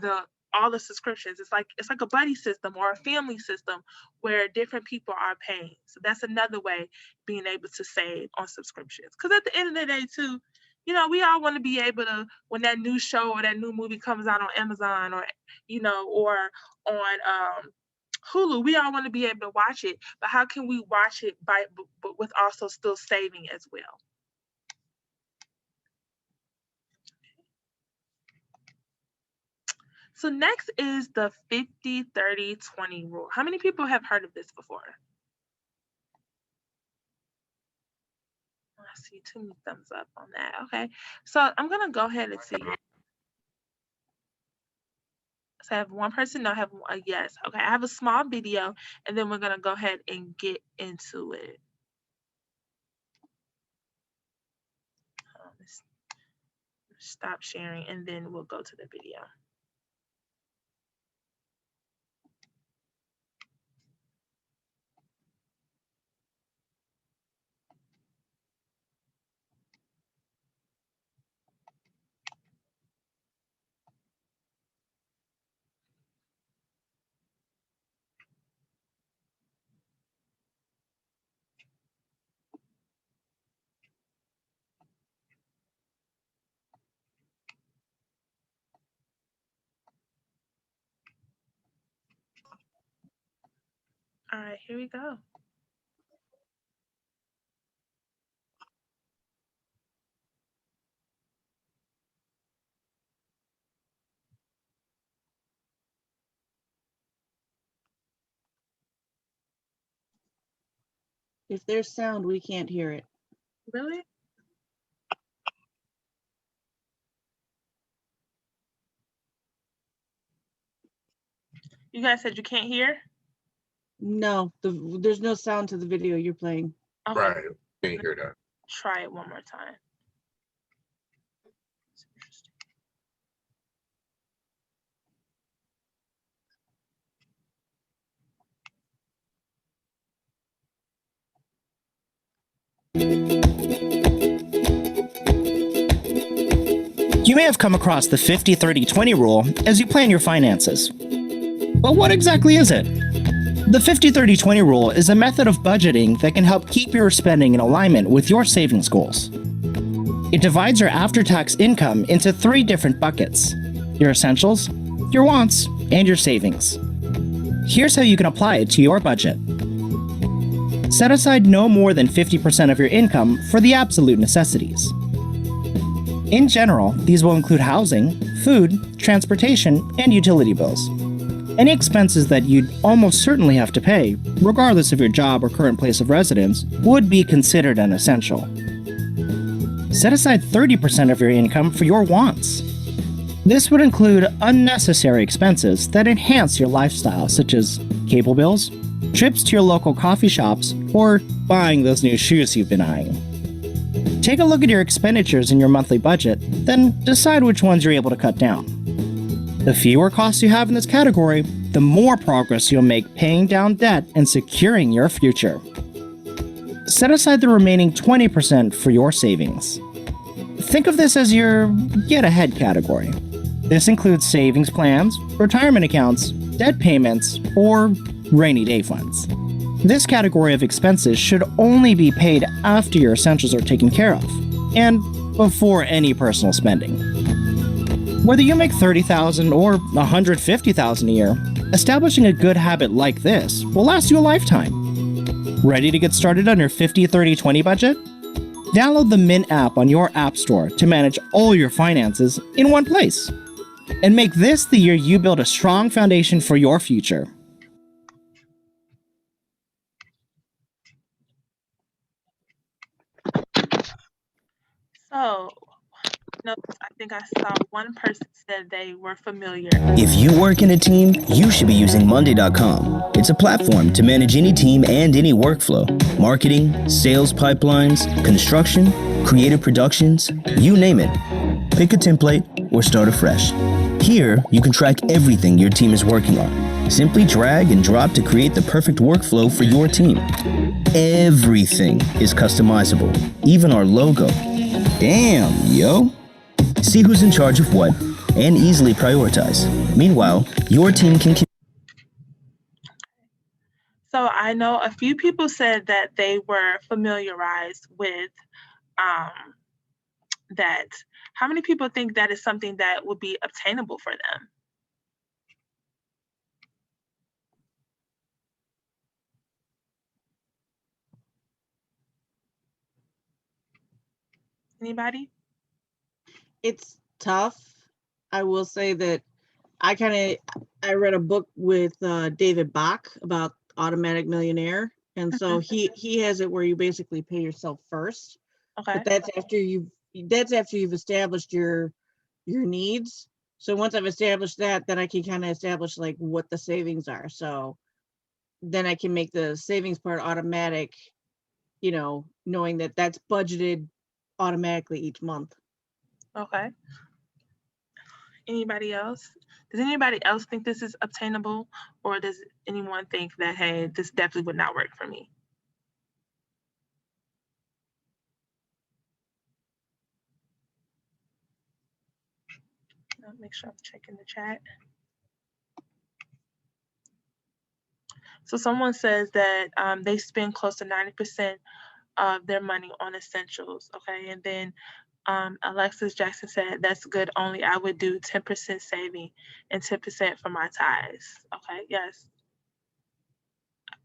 all the subscriptions. It's like a buddy system or a family system where different people are paying. So that's another way being able to save on subscriptions. Because at the end of the day too, we all want to be able to, when that new show or that new movie comes out on Amazon or on Hulu, we all want to be able to watch it. But how can we watch it but with also still saving as well? So next is the 50-30-20 rule. How many people have heard of this before? I see 2 thumbs up on that. Okay, so I'm gonna go ahead and see. So I have one person, no, I have a yes. Okay, I have a small video, and then we're gonna go ahead and get into it. Stop sharing, and then we'll go to the video. All right, here we go. If there's sound, we can't hear it. Really? You guys said you can't hear? No, there's no sound to the video you're playing. Okay. Right, can't hear that. Try it one more time. You may have come across the 50-30-20 rule as you plan your finances. But what exactly is it? The 50-30-20 rule is a method of budgeting that can help keep your spending in alignment with your savings goals. It divides your after-tax income into 3 different buckets: your essentials, your wants, and your savings. Here's how you can apply it to your budget. Set aside no more than 50% of your income for the absolute necessities. In general, these will include housing, food, transportation, and utility bills. Any expenses that you'd almost certainly have to pay, regardless of your job or current place of residence, would be considered an essential. Set aside 30% of your income for your wants. This would include unnecessary expenses that enhance your lifestyle, such as cable bills, trips to your local coffee shops, or buying those new shoes you've been eyeing. Take a look at your expenditures in your monthly budget, then decide which ones you're able to cut down. The fewer costs you have in this category, the more progress you'll make paying down debt and securing your future. Set aside the remaining 20% for your savings. Think of this as your get ahead category. This includes savings plans, retirement accounts, debt payments, or rainy day funds. This category of expenses should only be paid after your essentials are taken care of, and before any personal spending. Whether you make $30,000 or $150,000 a year, establishing a good habit like this will last you a lifetime. Ready to get started on your 50-30-20 budget? Download the Mint app on your app store to manage all your finances in one place. And make this the year you build a strong foundation for your future. So, no, I think I saw one person said they were familiar. If you work in a team, you should be using Monday.com. It's a platform to manage any team and any workflow. Marketing, sales pipelines, construction, creative productions, you name it. Pick a template or start afresh. Here, you can track everything your team is working on. Simply drag and drop to create the perfect workflow for your team. Everything is customizable, even our logo. Damn, yo! See who's in charge of what, and easily prioritize. Meanwhile, your team can... So I know a few people said that they were familiarized with that. How many people think that is something that would be obtainable for them? Anybody? It's tough. I will say that I read a book with David Bach about Automatic Millionaire. And so he has it where you basically pay yourself first. Okay. But that's after you've established your needs. So once I've established that, then I can kind of establish like what the savings are. So then I can make the savings part automatic, knowing that that's budgeted automatically each month. Okay. Anybody else? Does anybody else think this is obtainable, or does anyone think that, hey, this definitely would not work for me? Make sure I'm checking the chat. So someone says that they spend close to 90% of their money on essentials. Okay, and then Alexis Jackson said, that's good, only I would do 10% saving and 10% for my tithes. Okay, yes.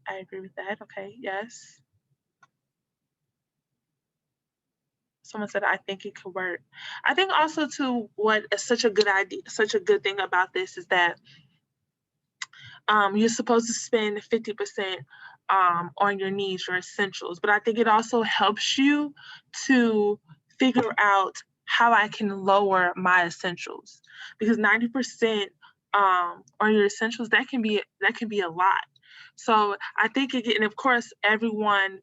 I agree with that. Okay, yes. Someone said, I think it could work. I think also too, what is such a good idea, such a good thing about this is that you're supposed to spend 50% on your needs, your essentials, but I think it also helps you to figure out how I can lower my essentials, because 90% on your essentials, that can be a lot. So I think again, of course, everyone's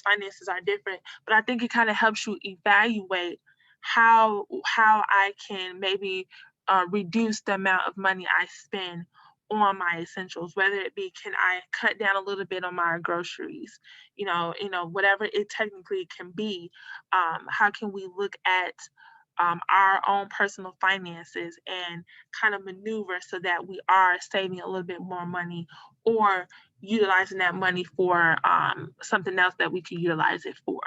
finances are different, but I think it kind of helps you evaluate how I can maybe reduce the amount of money I spend on my essentials, whether it be, can I cut down a little bit on my groceries, whatever it technically can be. How can we look at our own personal finances and kind of maneuver so that we are saving a little bit more money, or utilizing that money for something else that we could utilize it for.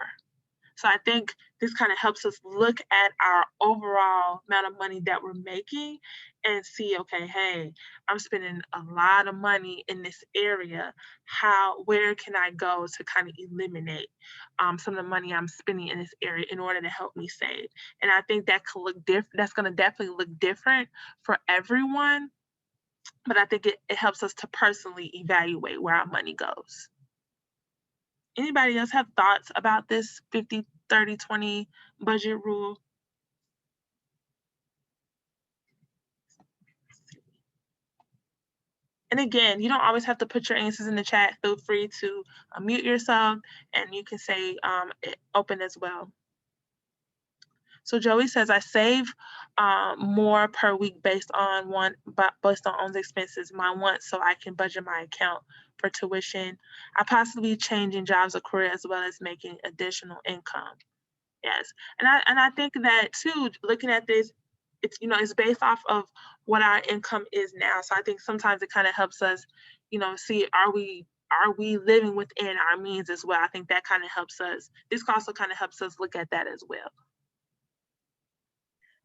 So I think this kind of helps us look at our overall amount of money that we're making and see, okay, hey, I'm spending a lot of money in this area. Where can I go to kind of eliminate some of the money I'm spending in this area in order to help me save? And I think that could look different. That's going to definitely look different for everyone. But I think it helps us to personally evaluate where our money goes. Anybody else have thoughts about this 50-30-20 50-30-20 budget rule. And again, you don't always have to put your answers in the chat. Feel free to unmute yourself and you can say open as well. So Joey says, I save more per week based on own expenses, my wants, so I can budget my account for tuition. I possibly changing jobs or career as well as making additional income. Yes, and I think that too, looking at this, it's, you know, it's based off of what our income is now. So I think sometimes it kind of helps us, you know, see, are we living within our means as well? I think that kind of helps us. This also kind of helps us look at that as well.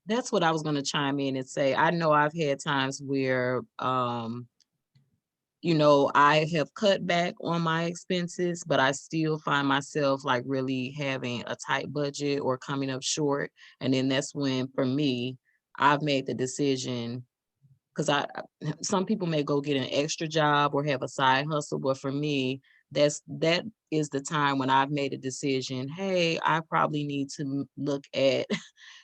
That's what I was going to chime in and say. I know I've had times where, you know, I have cut back on my expenses, but I still find myself like really having a tight budget or coming up short. And then that's when, for me, I've made the decision, because some people may go get an extra job or have a side hustle, but for me, that is the time when I've made a decision. Hey, I probably need to look at,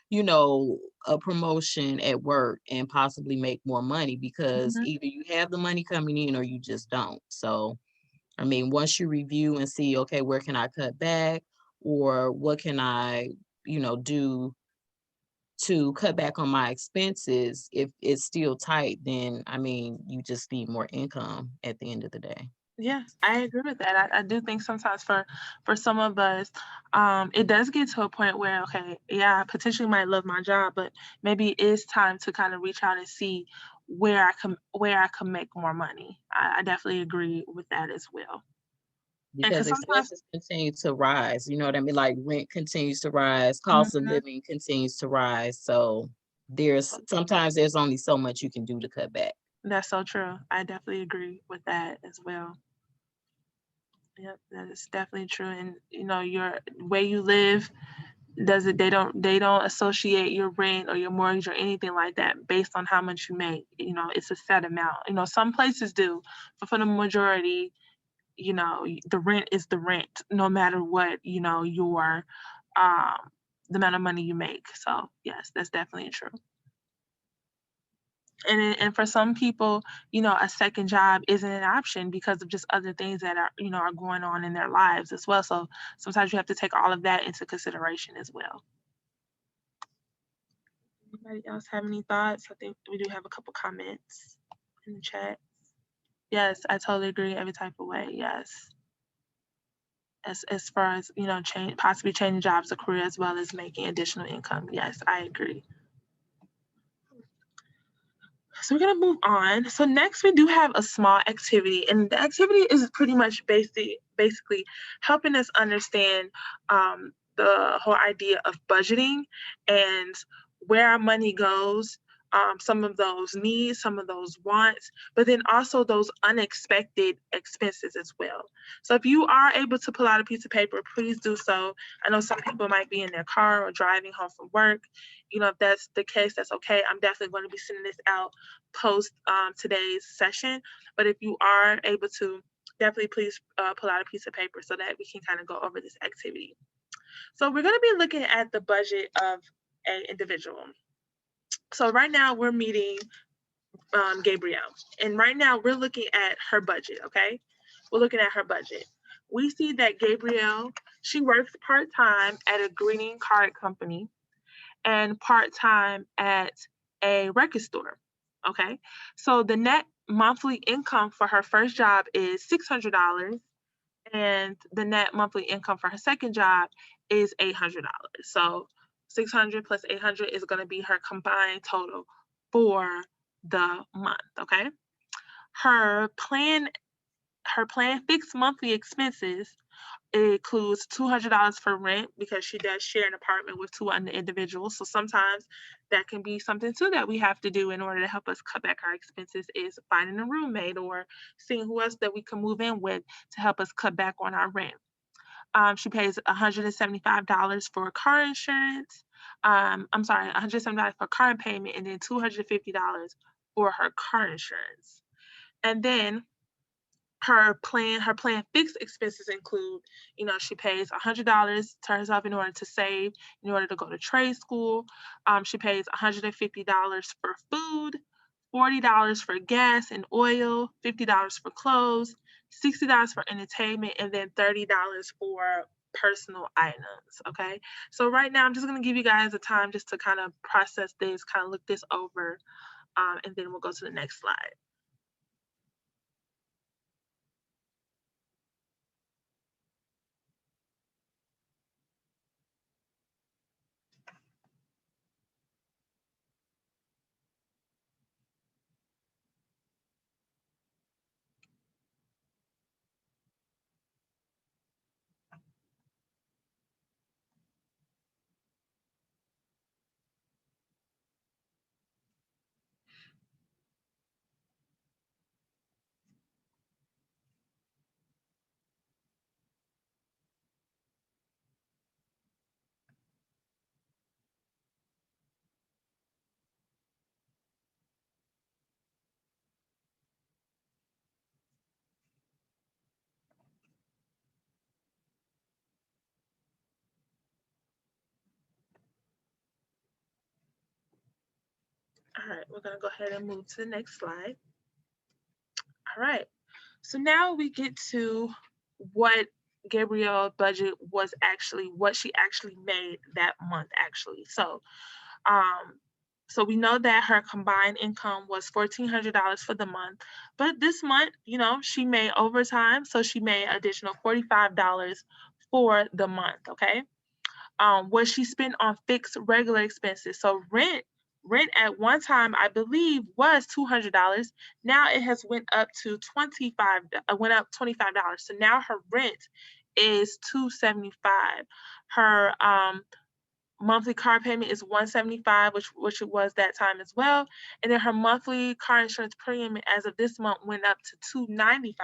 you know, a promotion at work and possibly make more money, because either you have the money coming in or you just don't. So, I mean, once you review and see, okay, where can I cut back, or what can I, you know, do to cut back on my expenses, if it's still tight, then I mean, you just need more income at the end of the day. Yeah, I agree with that. I do think sometimes for some of us, it does get to a point where, okay, yeah, I potentially might love my job, but maybe it's time to kind of reach out and see where I can make more money. I definitely agree with that as well. Because expenses continue to rise, you know what I mean? Like rent continues to rise, cost of living continues to rise. So sometimes there's only so much you can do to cut back. That's so true. I definitely agree with that as well. Yep, that is definitely true. And you know, your way you live, they don't associate your rent or your mortgage or anything like that based on how much you make. You know, it's a set amount. You know, some places do, but for the majority, you know, the rent is the rent, no matter what, you know, your the amount of money you make. So yes, that's definitely true. And for some people, you know, a second job isn't an option because of just other things that are, you know, are going on in their lives as well. So sometimes you have to take all of that into consideration as well. Anybody else have any thoughts? I think we do have a couple comments in the chat. Yes, I totally agree. Every type of way. Yes. As far as, you know, possibly changing jobs or career as well as making additional income. Yes, I agree. So we're gonna move on. So next we do have a small activity, and the activity is pretty much basically helping us understand the whole idea of budgeting and where our money goes, some of those needs, some of those wants, but then also those unexpected expenses as well. So if you are able to pull out a piece of paper, please do so. I know some people might be in their car or driving home from work. You know, if that's the case, that's okay. I'm definitely going to be sending this out post today's session. But if you are able to, definitely please pull out a piece of paper so that we can kind of go over this activity. So we're going to be looking at the budget of an individual. So right now we're meeting Gabrielle, and right now we're looking at her budget, okay? We're looking at her budget. We see that Gabrielle, she works part-time at a greeting card company and part-time at a record store, okay? So the net monthly income for her first job is $600, and the net monthly income for her second job is $800. So 600 plus 800 is going to be her combined total for the month, okay? Her plan fixed monthly expenses, it includes $200 for rent because she does share an apartment with two other individuals. So sometimes that can be something too that we have to do in order to help us cut back our expenses, is finding a roommate or seeing who else that we can move in with to help us cut back on our rent. She pays $175 for car insurance. $175 for car payment, and then $250 for her car insurance. And then her plan fixed expenses include, she pays $100 to herself in order to save, in order to go to trade school. She pays $150 for food, $40 for gas and oil, $50 for clothes, $60 for entertainment, and then $30 for personal items. Okay. So right now I'm just going to give you guys a time just to kind of process this, kind of look this over, and then we'll go to the next slide. All right, we're going to go ahead and move to the next slide. All right, so now we get to what Gabrielle budget was actually, what she actually made that month actually. So we know that her combined income was $1,400 for the month, but this month, she made overtime, so she made additional $45 for the month, okay? What she spent on fixed regular expenses. So rent at one time, I believe, was $200. Now it has went up to $25. So now her rent is $275. Her monthly car payment is $175, which it was that time as well. And then her monthly car insurance premium as of this month went up to $295.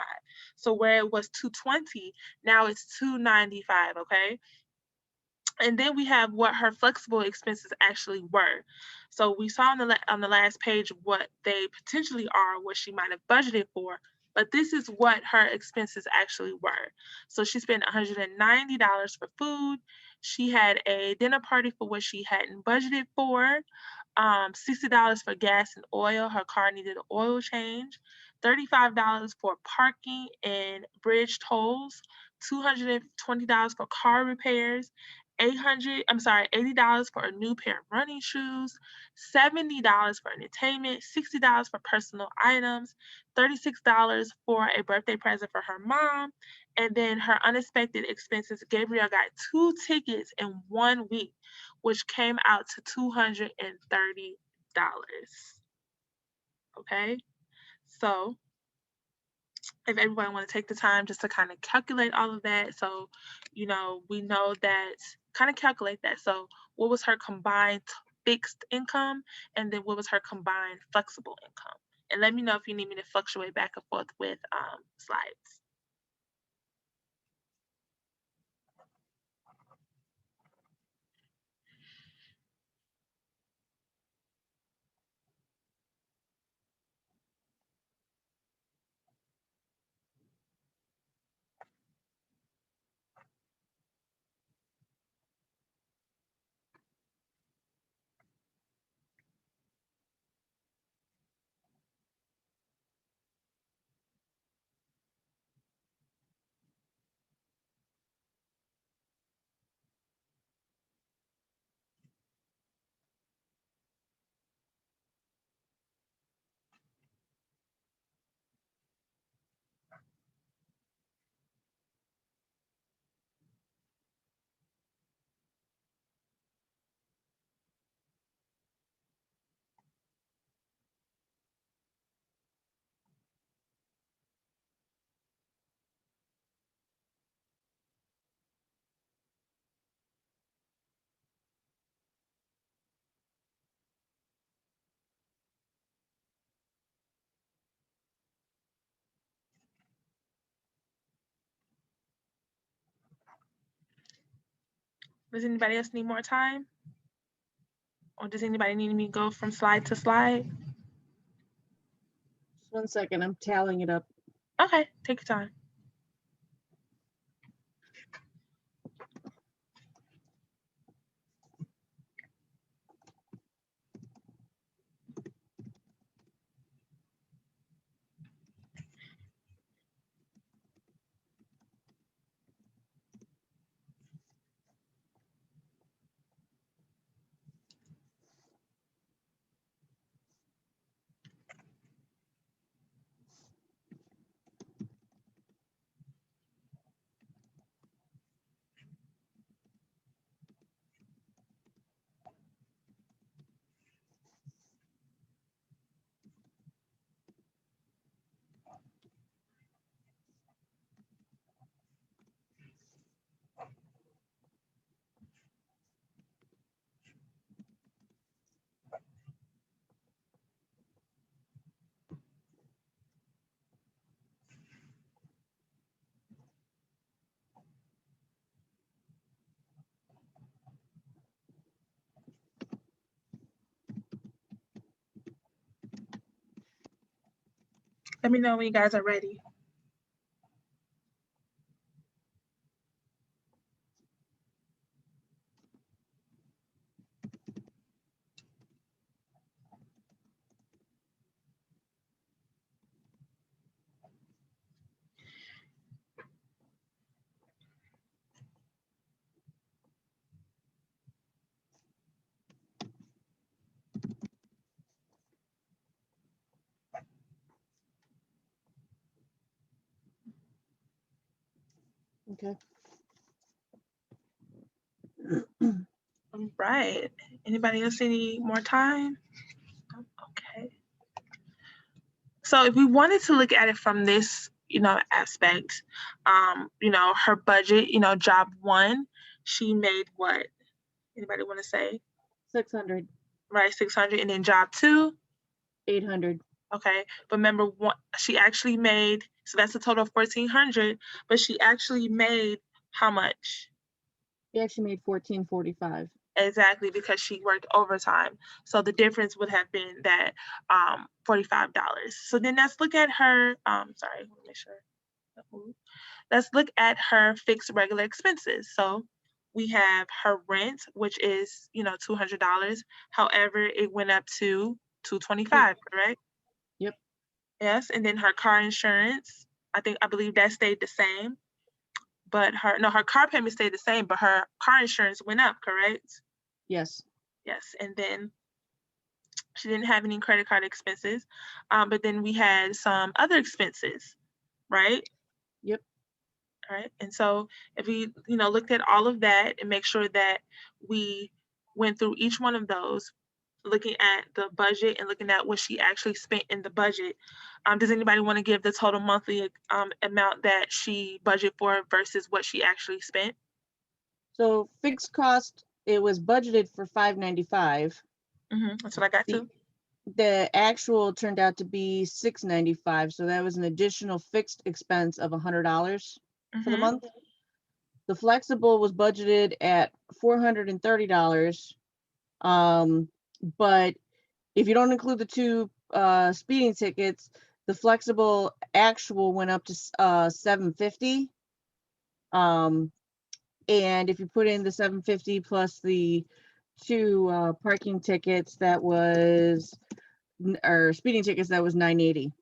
So where it was $220, now it's $295. Okay. And then we have what her flexible expenses actually were. So we saw on the last page what they potentially are, what she might have budgeted for, but this is what her expenses actually were. So she spent $190 for food. She had a dinner party for what she hadn't budgeted for. $60 for gas and oil. Her car needed an oil change. $35 for parking and bridge tolls. $220 for car repairs. $80 for a new pair of running shoes, $70 for entertainment, $60 for personal items, $36 for a birthday present for her mom, and then her unexpected expenses. Gabrielle got 2 tickets in 1 week, which came out to $230. Okay, so if everybody want to take the time just to kind of calculate all of that, so we know that, kind of calculate that. So what was her combined fixed income, and then what was her combined flexible income? And let me know if you need me to fluctuate back and forth with slides. Does anybody else need more time? Or does anybody need me to go from slide to slide? Just 1 second, I'm tallying it up. Okay, take your time. Let me know when you guys are ready. Okay. All right. Anybody else need more time? Okay. So if we wanted to look at it from this, aspect, her budget, job one, she made what? Anybody want to say? 600, Right, 600, and then job two, 800. okay. But remember, she actually made, so that's a total of 1,400, but she actually made how much? He actually made 1445. Exactly, because she worked overtime. So the difference would have been that $45. So then let's look at her, sorry, let me make sure. Let's look at her fixed regular expenses. So we have her rent, which is, $200. However, it went up to $225, correct? Yep. Yes, and then her car insurance, I believe that stayed the same. But her car payment stayed the same, but her car insurance went up, correct? Yes. Yes, and then she didn't have any credit card expenses, but then we had some other expenses, right? Yep. All right, and so if we, looked at all of that and make sure that we went through each one of those, looking at the budget and looking at what she actually spent in the budget, does anybody want to give the total monthly amount that she budgeted for versus what she actually spent? So fixed cost, it was budgeted for 595. That's what I got too. The actual turned out to be 695. So that was an additional fixed expense of $100 for the Mhm. month. The flexible was budgeted at $430. But if you don't include the two speeding tickets, the flexible actual went up to $750. And if you put in the $750 plus the two parking tickets, that was, or speeding tickets, that was $980.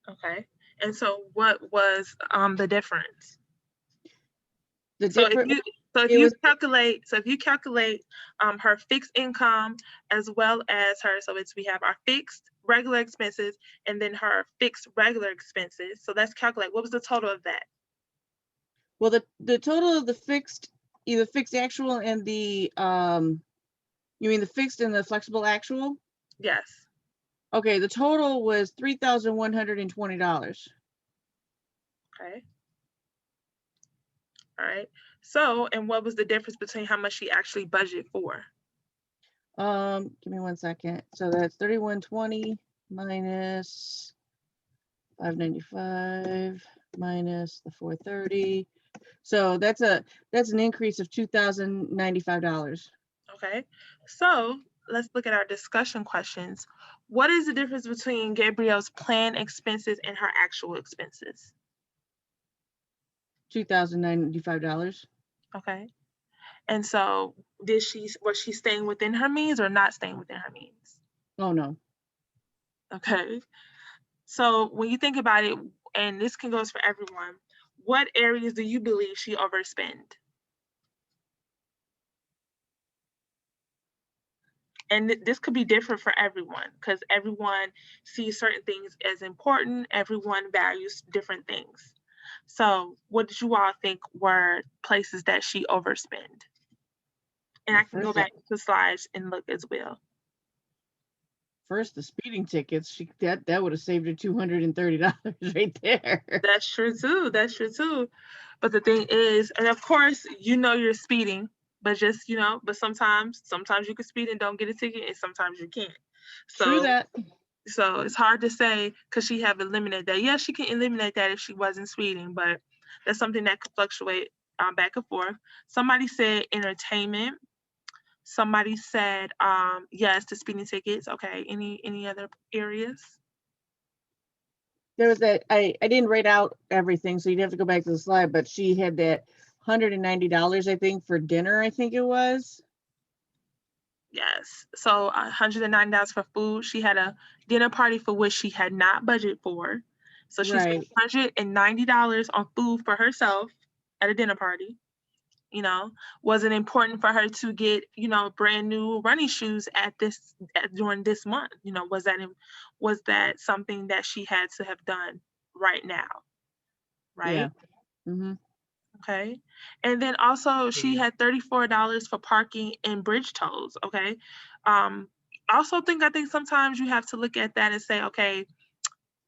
Okay, and so what was the difference? The So if different, you it was, calculate her fixed income as well as her, so we have our fixed regular expenses and then her fixed regular expenses. So let's calculate what was the total of that. well, the total of the fixed, either fixed actual and the you mean the fixed and the flexible actual? Yes. Okay, the total was $3,120. Okay. All right. So, and what was the difference between how much she actually budgeted for? Give me 1 second. So that's 3,120 minus 595 minus the 430. So that's an increase of $2,095. Okay. So let's look at our discussion questions. What is the difference between Gabrielle's planned expenses and her actual expenses? $2,095. Okay. And so was she staying within her means or not staying within her means? Oh, no. Okay. So when you think about it, and this can goes for everyone, what areas do you believe she overspent? And this could be different for everyone because everyone sees certain things as important. Everyone values different things. So what did you all think were places that she overspent? And I can go First, back to slides and look as well. first the speeding tickets, that would have saved her $230 right there. That's true too. That's true too. But the thing is, and of course, you know you're speeding, but just, but sometimes you can speed and don't get a ticket, and sometimes you can't. True that. So it's hard to say because she have eliminated that. Yeah, she can eliminate that if she wasn't speeding, but that's something that could fluctuate back and forth. Somebody said entertainment. Somebody said yes to speeding tickets. Okay. Any other areas? There was that, I didn't write out everything, so you'd have to go back to the slide, but she had that $190, I think, for dinner, I think it was. Yes. So $109 for food. She had a dinner party for which she had not budgeted for. So she spent $190 on food for herself at a dinner party. Was it important for her to get, brand new running shoes during this month? Was that something that she had to have done right now? Right. Yeah. Mm-hmm. Okay. And then also she had $34 for parking and bridge tolls. Okay. I think sometimes you have to look at that and say, okay,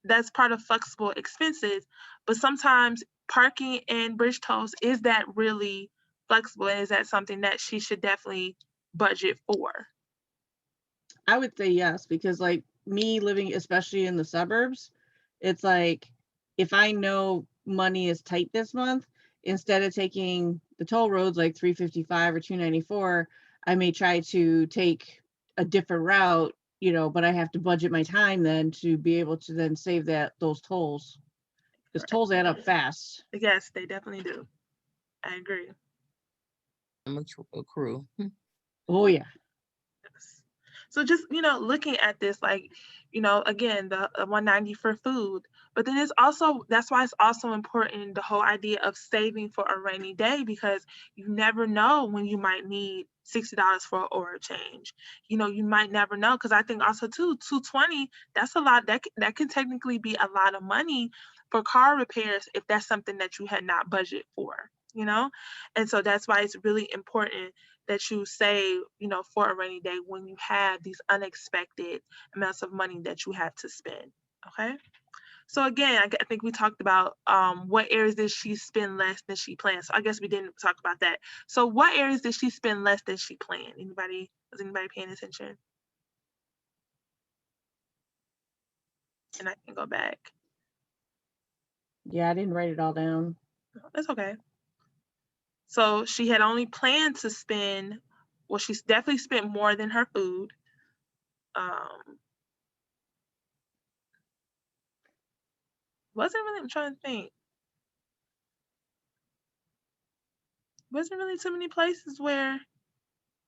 that's part of flexible expenses, but sometimes parking and bridge tolls, is that really flexible? And is that something that she should definitely budget for? I would say yes, because like me living, especially in the suburbs, it's like, if I know money is tight this month, instead of taking the toll roads like 355 or 294, I may try to take a different route, but I have to budget my time then to be able to then save those tolls. Because tolls add up fast. Yes, they definitely do. I agree. Accrue. Oh yeah. So just, looking at this, like, again, the 190 for food, but then that's why it's also important, the whole idea of saving for a rainy day, because you never know when you might need $60 for an oil change. You might never know, because I think also too, $220, that's a lot. That can technically be a lot of money for car repairs if that's something that you had not budgeted for, and so that's why it's really important that you save, for a rainy day when you have these unexpected amounts of money that you have to spend. Okay. So again, I think we talked about what areas did she spend less than she planned. So I guess we didn't talk about that. So what areas did she spend less than she planned? Was anybody paying attention? And I can go back. Yeah, I didn't write it all down. That's okay. So she had only planned to spend, well, she's definitely spent more than her food. I'm trying to think. Wasn't really too many places where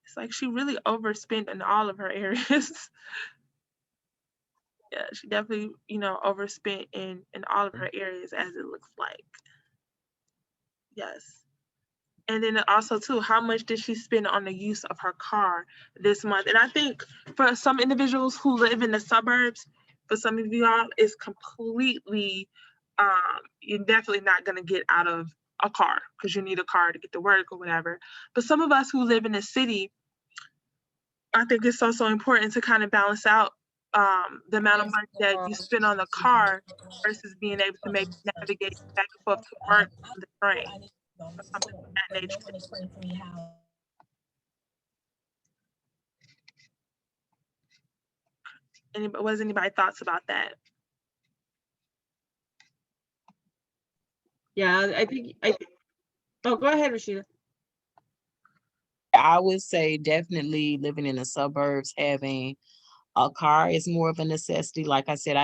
it's like she really overspent in all of her areas. Yeah, she definitely, overspent in all of her areas, as it looks like. Yes. And then also too, how much did she spend on the use of her car this month? And I think for some individuals who live in the suburbs, for some of y'all, it's completely, you're definitely not gonna get out of a car because you need a car to get to work or whatever. But some of us who live in the city, I think it's also important to kind of balance out the amount of money that you spend on the car versus being able to maybe navigate back and forth to work on the train or something of that nature. What is anybody's thoughts about that? Yeah, I think, oh, go ahead, Rashida. I would say definitely living in the suburbs, having a car is more of a necessity. Like I said,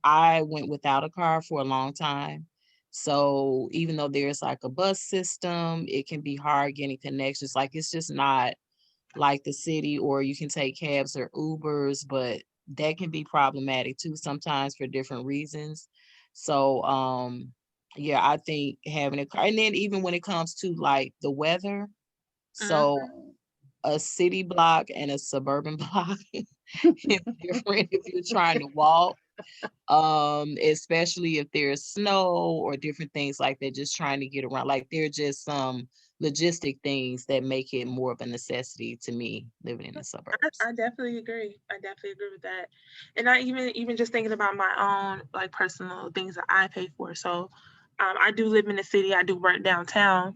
I went without a car for a long time. So even though there's like a bus system, it can be hard getting connections. Like it's just not like the city, or you can take cabs or Ubers, but that can be problematic too sometimes for different reasons. So yeah, I think having a car, and then even when it comes to like the weather, Mhm. so a city block and a suburban block is different if you're trying to walk, especially if there's snow or different things like that, just trying to get around. Like there are just some logistic things that make it more of a necessity to me living in the suburbs. I definitely agree. I definitely agree with that. And I even just thinking about my own like personal things that I pay for. So I do live in the city. I do work downtown,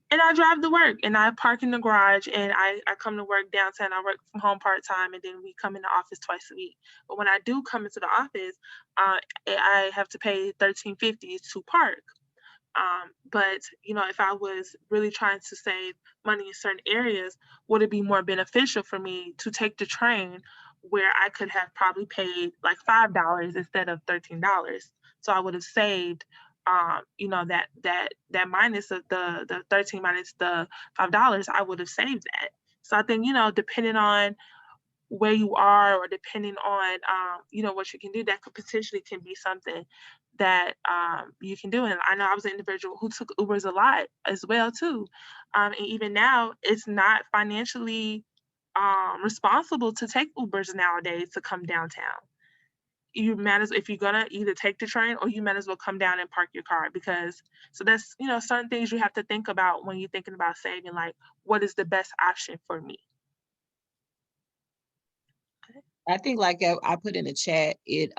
and I drive to work, and I park in the garage, and I come to work downtown. I work from home part time, and then we come in the office twice a week. But when I do come into the office, I have to pay $13.50 to park. But if I was really trying to save money in certain areas, would it be more beneficial for me to take the train where I could have probably paid like $5 instead of $13? So I would have saved, that minus of the 13 minus the $5, I would have saved that. So I think, depending on where you are or depending on what you can do, that could potentially can be something that you can do. And I know I was an individual who took Ubers a lot as well too, and even now it's not financially responsible to take Ubers nowadays to come downtown. You might as, if you're gonna either take the train, or you might as well come down and park your car, because so that's certain things you have to think about when you're thinking about saving, like what is the best option for me. I think like I put in the chat, it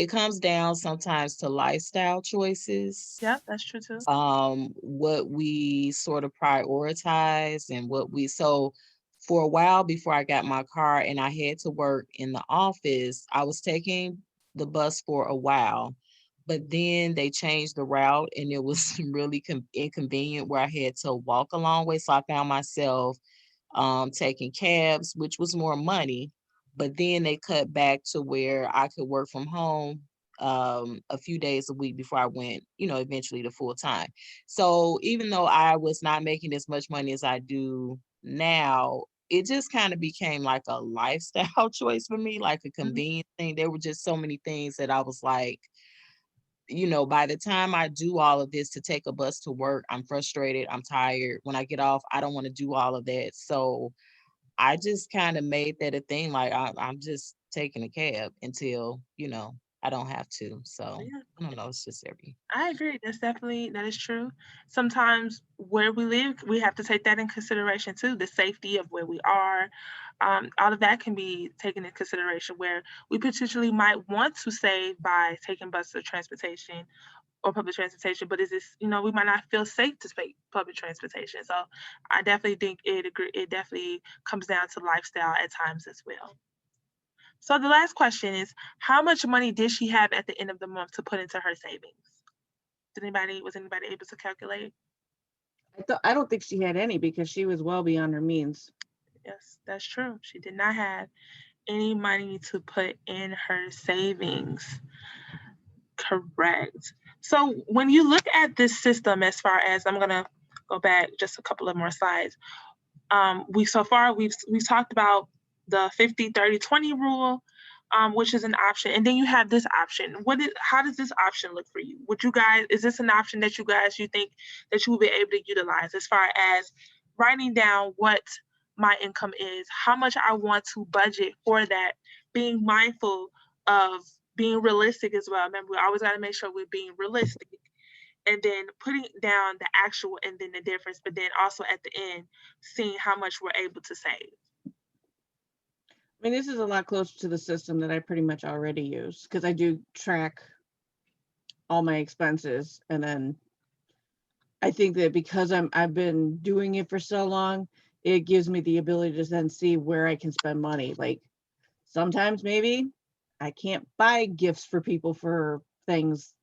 comes down sometimes to lifestyle choices, Yeah, that's true too. what we sort of prioritize and what we so for a while before I got my car and I had to work in the office, I was taking the bus for a while, but then they changed the route and it was really inconvenient where I had to walk a long way. So I found myself taking cabs, which was more money, but then they cut back to where I could work from home a few days a week before I went, eventually to full time. So even though I was not making as much money as I do now, it just kind of became like a lifestyle choice for me, like a Mhm. convenient thing. There were just so many things that I was like, by the time I do all of this to take a bus to work, I'm frustrated, I'm tired. When I get off, I don't want to do all of that. So I just kind of made that a thing. Like I'm just taking a cab until, I don't have to. So Yeah. I don't know. It's just I agree. That is true. Sometimes where we live, we have to take that in consideration too. The safety of where we are, all of that can be taken in consideration. Where we potentially might want to save by taking bus or transportation or public transportation, but is this, we might not feel safe to take public transportation. So I definitely think it definitely comes down to lifestyle at times as well. So the last question is, how much money did she have at the end of the month to put into her savings? Was anybody able to calculate? I don't think she had any because she was well beyond her means. Yes, that's true. She did not have any money to put in her savings. Correct. So when you look at this system, as far as, I'm gonna go back just a couple of more slides. We've talked about the 50-30-20 rule, which is an option, and then you have this option. How does this option look for you? Is this an option that you think that you will be able to utilize, as far as writing down what my income is, how much I want to budget for that, being mindful of being realistic as well. Remember, we always got to make sure we're being realistic, and then putting down the actual and then the difference, but then also at the end, seeing how much we're able to save. I mean, this is a lot closer to the system that I pretty much already use because I do track all my expenses. And then I think that because I've been doing it for so long, it gives me the ability to then see where I can spend money. Like sometimes maybe I can't buy gifts for people for things,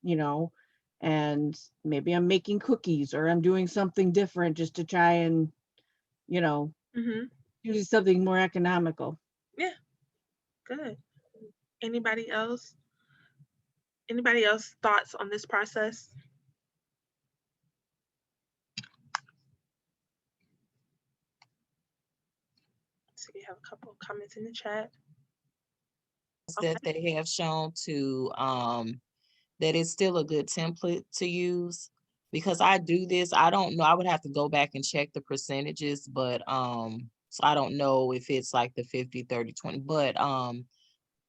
and maybe I'm making cookies or I'm doing something different just to try and you know, Mm-hmm. usually something more economical. Yeah, good. Anybody else? Anybody else thoughts on this process? So we have a couple of comments in the chat. Okay. That they have shown to that it's still a good template to use, because I do this. I don't know. I would have to go back and check the percentages, but so I don't know if it's like the 50, 30, 20, but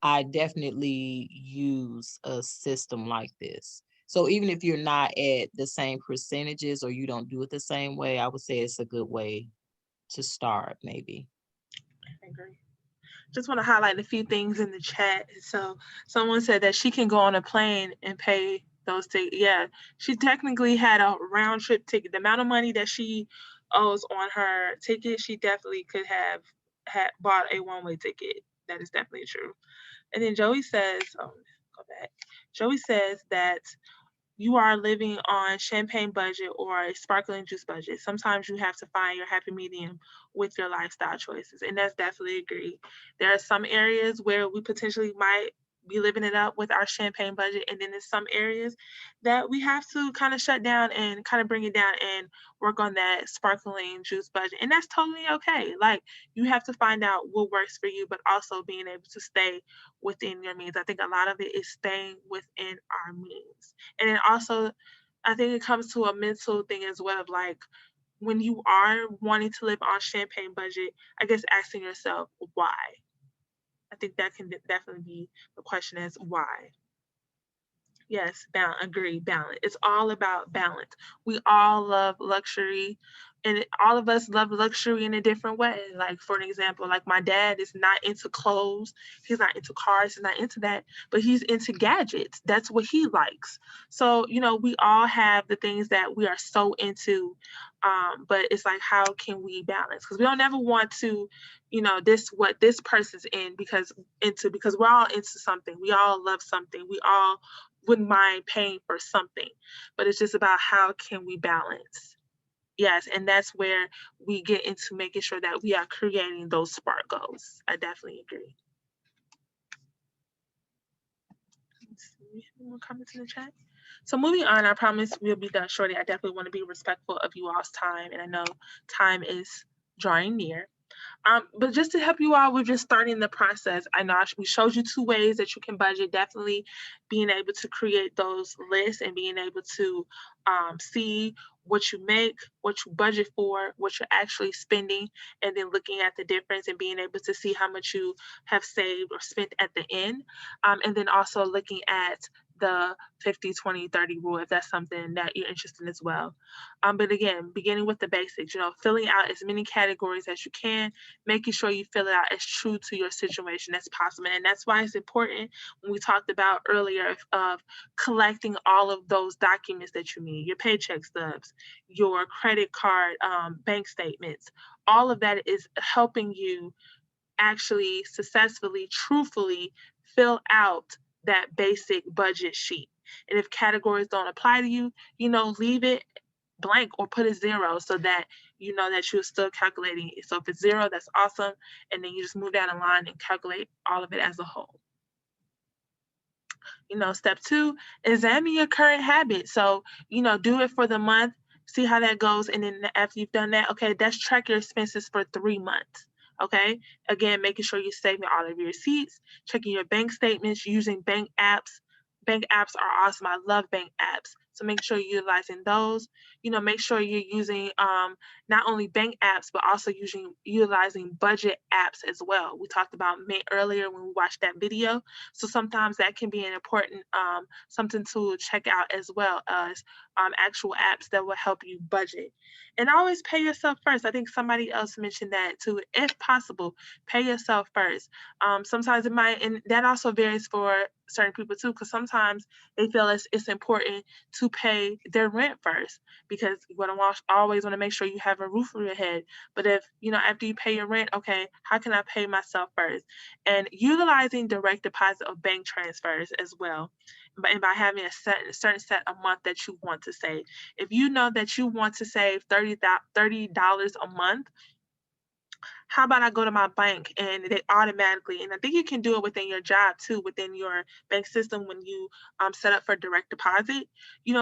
I definitely use a system like this. So even if you're not at the same percentages or you don't do it the same way, I would say it's a good way to start maybe. I agree. Just want to highlight a few things in the chat. So someone said that she can go on a plane and pay those tickets. Yeah, she technically had a round trip ticket. The amount of money that she owes on her ticket, she definitely could have had bought a one-way ticket. That is definitely true. And then Joey says, go back. Joey says that you are living on champagne budget or a sparkling juice budget. Sometimes you have to find your happy medium with your lifestyle choices. And that's definitely agree. There are some areas where we potentially might be living it up with our champagne budget. And then there's some areas that we have to kind of shut down and kind of bring it down and work on that sparkling juice budget. And that's totally okay. Like, you have to find out what works for you, but also being able to stay within your means. I think a lot of it is staying within our means. And then also, I think it comes to a mental thing as well of like, when you are wanting to live on champagne budget, I guess asking yourself why. I think that can definitely be the question is why. Yes, agree, balance. It's all about balance. We all love luxury, and all of us love luxury in a different way. Like, for an example, like my dad is not into clothes, he's not into cars, he's not into that, but he's into gadgets. That's what he likes. So, we all have the things that we are so into, but it's like, how can we balance? Because we don't ever want to, what this person's because we're all into something. We all love something. We all wouldn't mind paying for something, but it's just about how can we balance. Yes, and that's where we get into making sure that we are creating those SMART goals. I definitely agree. Let's see, any more comments in the chat? So moving on, I promise we'll be done shortly. I definitely want to be respectful of you all's time, and I know time is drawing near. But just to help you all, we're just starting the process. I know we showed you 2 ways that you can budget. Definitely being able to create those lists and being able to see what you make, what you budget for, what you're actually spending, and then looking at the difference and being able to see how much you have saved or spent at the end. And then also looking at the 50-20-30 rule if that's something that you're interested in as well. But again, beginning with the basics, filling out as many categories as you can, making sure you fill it out as true to your situation as possible. And that's why it's important when we talked about earlier of collecting all of those documents that you need, your paycheck stubs, your credit card, bank statements. All of that is helping you actually successfully, truthfully fill out that basic budget sheet. And if categories don't apply to you, leave it blank or put a 0 so that you know that you're still calculating it. So if it's 0, that's awesome. And then you just move down the line and calculate all of it as a whole. Step 2, examine your current habits. So, do it for the month, see how that goes. And then after you've done that, okay, let's track your expenses for 3 months. Okay. Again, making sure you're saving all of your receipts, checking your bank statements, using bank apps. Bank apps are awesome. I love bank apps. So make sure you're utilizing those. Make sure you're using not only bank apps, but also utilizing budget apps as well. We talked about earlier when we watched that video. So sometimes that can be an important something to check out as well as actual apps that will help you budget. And always pay yourself first. I think somebody else mentioned that too. If possible, pay yourself first. Sometimes it might, and that also varies for certain people too, because sometimes they feel it's important to pay their rent first because you always want to make sure you have a roof over your head. But if, after you pay your rent, okay, how can I pay myself first? And utilizing direct deposit or bank transfers as well. And by having a certain set a month that you want to save. If you know that you want to save $30 a month, how about I go to my bank and they automatically, and I think you can do it within your job too, within your bank system when you set up for direct deposit,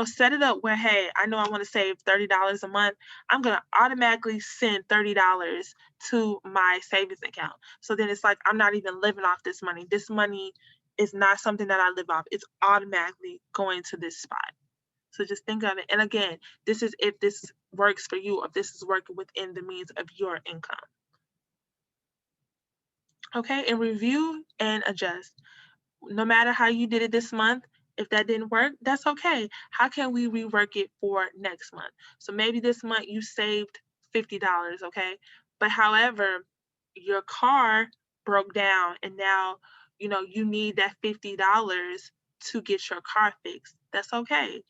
set it up where, hey, I know I want to save $30 a month. I'm going to automatically send $30 to my savings account. So then it's like, I'm not even living off this money. This money is not something that I live off. It's automatically going to this spot. So just think of it. And again, this is if this works for you, if this is working within the means of your income. Okay, and review and adjust. No matter how you did it this month, if that didn't work, that's okay. How can we rework it for next month? So maybe this month you saved $50, okay? But however, your car broke down and now, you need that $50 to get your car fixed. That's okay.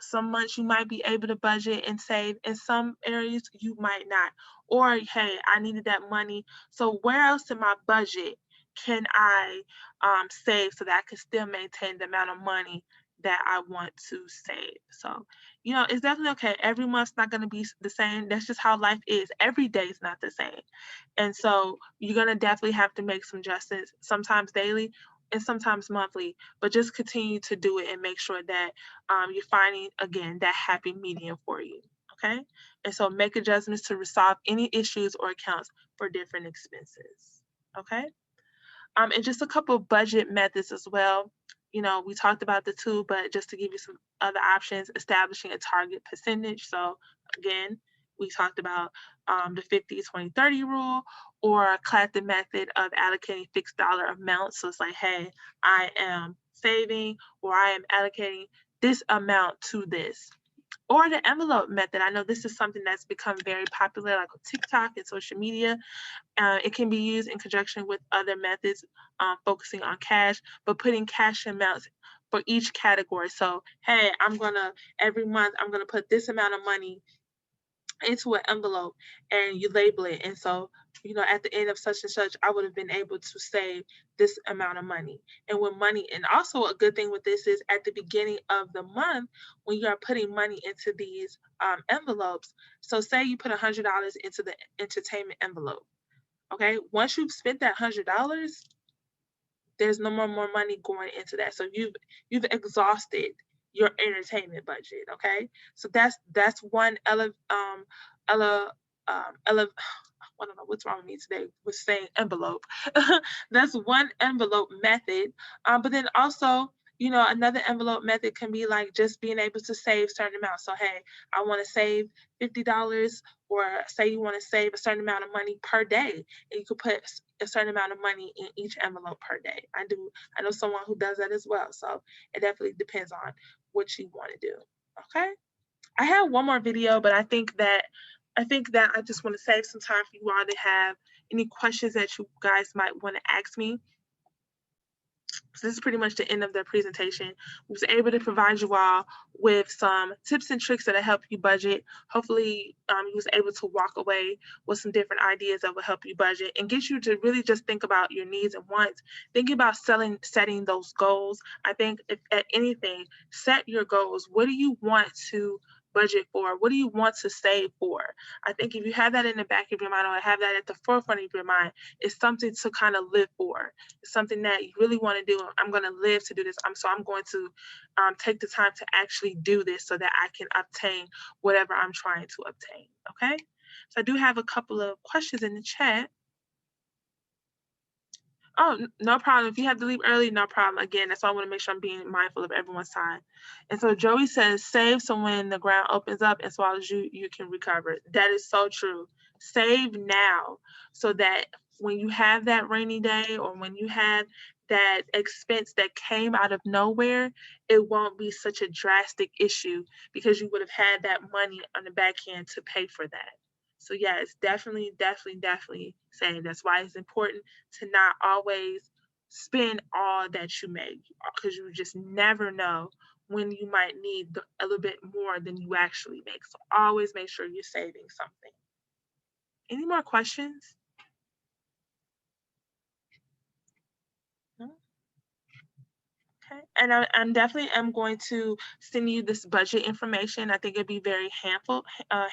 Some months you might be able to budget and save. In some areas, you might not. Or, hey, I needed that money. So where else in my budget can I save so that I can still maintain the amount of money that I want to save? So, it's definitely okay. Every month's not going to be the same. That's just how life is. Every day is not the same. And so you're going to definitely have to make some adjustments, sometimes daily and sometimes monthly, but just continue to do it and make sure that you're finding, again, that happy medium for you. Okay. And so make adjustments to resolve any issues or accounts for different expenses. Okay. And just a couple of budget methods as well. We talked about the two, but just to give you some other options, establishing a target percentage. So again, we talked about the 50-20-30 rule, or a classic method of allocating fixed dollar amounts. So it's like, hey, I am saving or I am allocating this amount to this. Or the envelope method. I know this is something that's become very popular, like on TikTok and social media. It can be used in conjunction with other methods, focusing on cash, but putting cash amounts for each category. So, hey, every month, I'm going to put this amount of money into an envelope and you label it. And so, at the end of such and such, I would have been able to save this amount of money. And also a good thing with this is at the beginning of the month, when you are putting money into these envelopes. So say you put $100 into the entertainment envelope. Okay. Once you've spent that $100, there's no more money going into that. So you've exhausted your entertainment budget. Okay. So that's one I don't know what's wrong with me today with saying envelope. That's one envelope method. But then also, another envelope method can be like just being able to save certain amounts. So, hey, I want to save $50, or say you want to save a certain amount of money per day, and you could put a certain amount of money in each envelope per day. I know someone who does that as well. So it definitely depends on what you want to do. Okay. I have one more video, but I think that I just want to save some time for you all to have any questions that you guys might want to ask me. So this is pretty much the end of the presentation. We was able to provide you all with some tips and tricks that will help you budget. Hopefully you was able to walk away with some different ideas that will help you budget and get you to really just think about your needs and wants. Thinking about setting those goals. I think if at anything, set your goals. What do you want to budget for? What do you want to save for? I think if you have that in the back of your mind, or have that at the forefront of your mind, it's something to kind of live for. It's something that you really want to do. I'm going to live to do this. I'm going to take the time to actually do this so that I can obtain whatever I'm trying to obtain. Okay. So I do have a couple of questions in the chat. Oh, no problem. If you have to leave early, no problem. Again, that's why I want to make sure I'm being mindful of everyone's time. And so Joey says, save so when the ground opens up and swallows you, you can recover. That is so true. Save now so that when you have that rainy day, or when you have that expense that came out of nowhere, it won't be such a drastic issue because you would have had that money on the back end to pay for that. So yeah, it's definitely saying that's why it's important to not always spend all that you make, because you just never know when you might need a little bit more than you actually make. So always make sure you're saving something. Any more questions? No? Okay. And I'm definitely am going to send you this budget information. I think it'd be very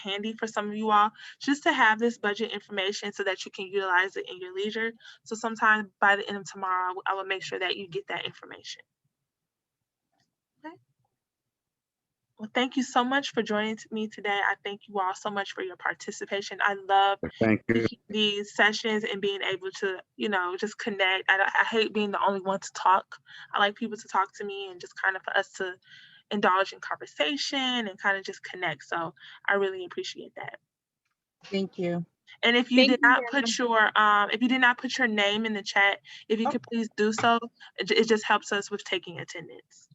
handy for some of you all just to have this budget information so that you can utilize it in your leisure. So sometime by the end of tomorrow, I will make sure that you get that information. Okay. Well, thank you so much for joining me today. I thank you all so much for your participation. I love Thank you. these sessions and being able to, just connect. I hate being the only one to talk. I like people to talk to me and just kind of for us to indulge in conversation and kind of just connect. So I really appreciate that. Thank you. And if you Thank did you, not put your name in the chat, if you could please do so, it just helps us with taking attendance.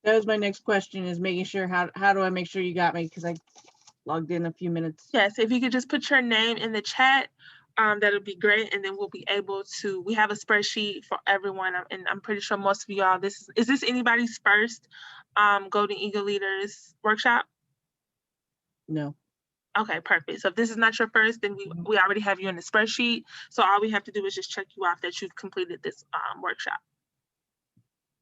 That was my next question, is making sure, how do I make sure you got me? Because I logged in a few minutes. Yes, if you could just put your name in the chat, that'll be great. And then we'll be able to, we have a spreadsheet for everyone. And I'm pretty sure most of y'all, is this anybody's first Golden Eagle Leaders workshop? No. Okay, perfect. So if this is not your first, then we already have you in the spreadsheet. So all we have to do is just check you off that you've completed this workshop.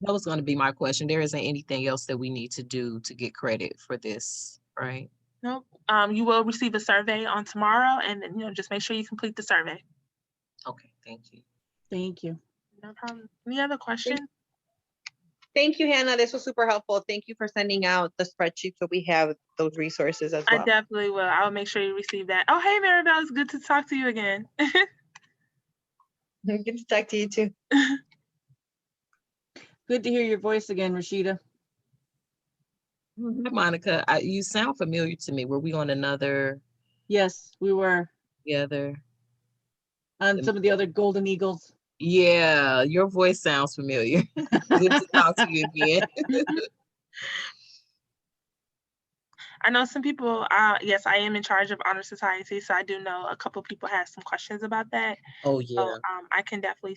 That was going to be my question. There isn't anything else that we need to do to get credit for this, right? Nope. You will receive a survey on tomorrow, and then just make sure you complete the survey. Okay, thank you. Thank you. No problem. Any other questions? Thank you, Hannah. This was super helpful. Thank you for sending out the spreadsheet so we have those resources as I well. definitely will. I'll make sure you receive that. Oh, hey, Maribel, it's good to talk to you again. Good to talk to you too. Good to hear your voice again, Rashida. Hi, Monica, you sound familiar to me. Were we on another Yes, we were together? on some of the other Golden Eagles. Yeah, your voice sounds familiar. Good to talk to you again. I know some people, yes, I am in charge of Honor Society, so I do know a couple people have some questions about that. Oh, So yeah. I can definitely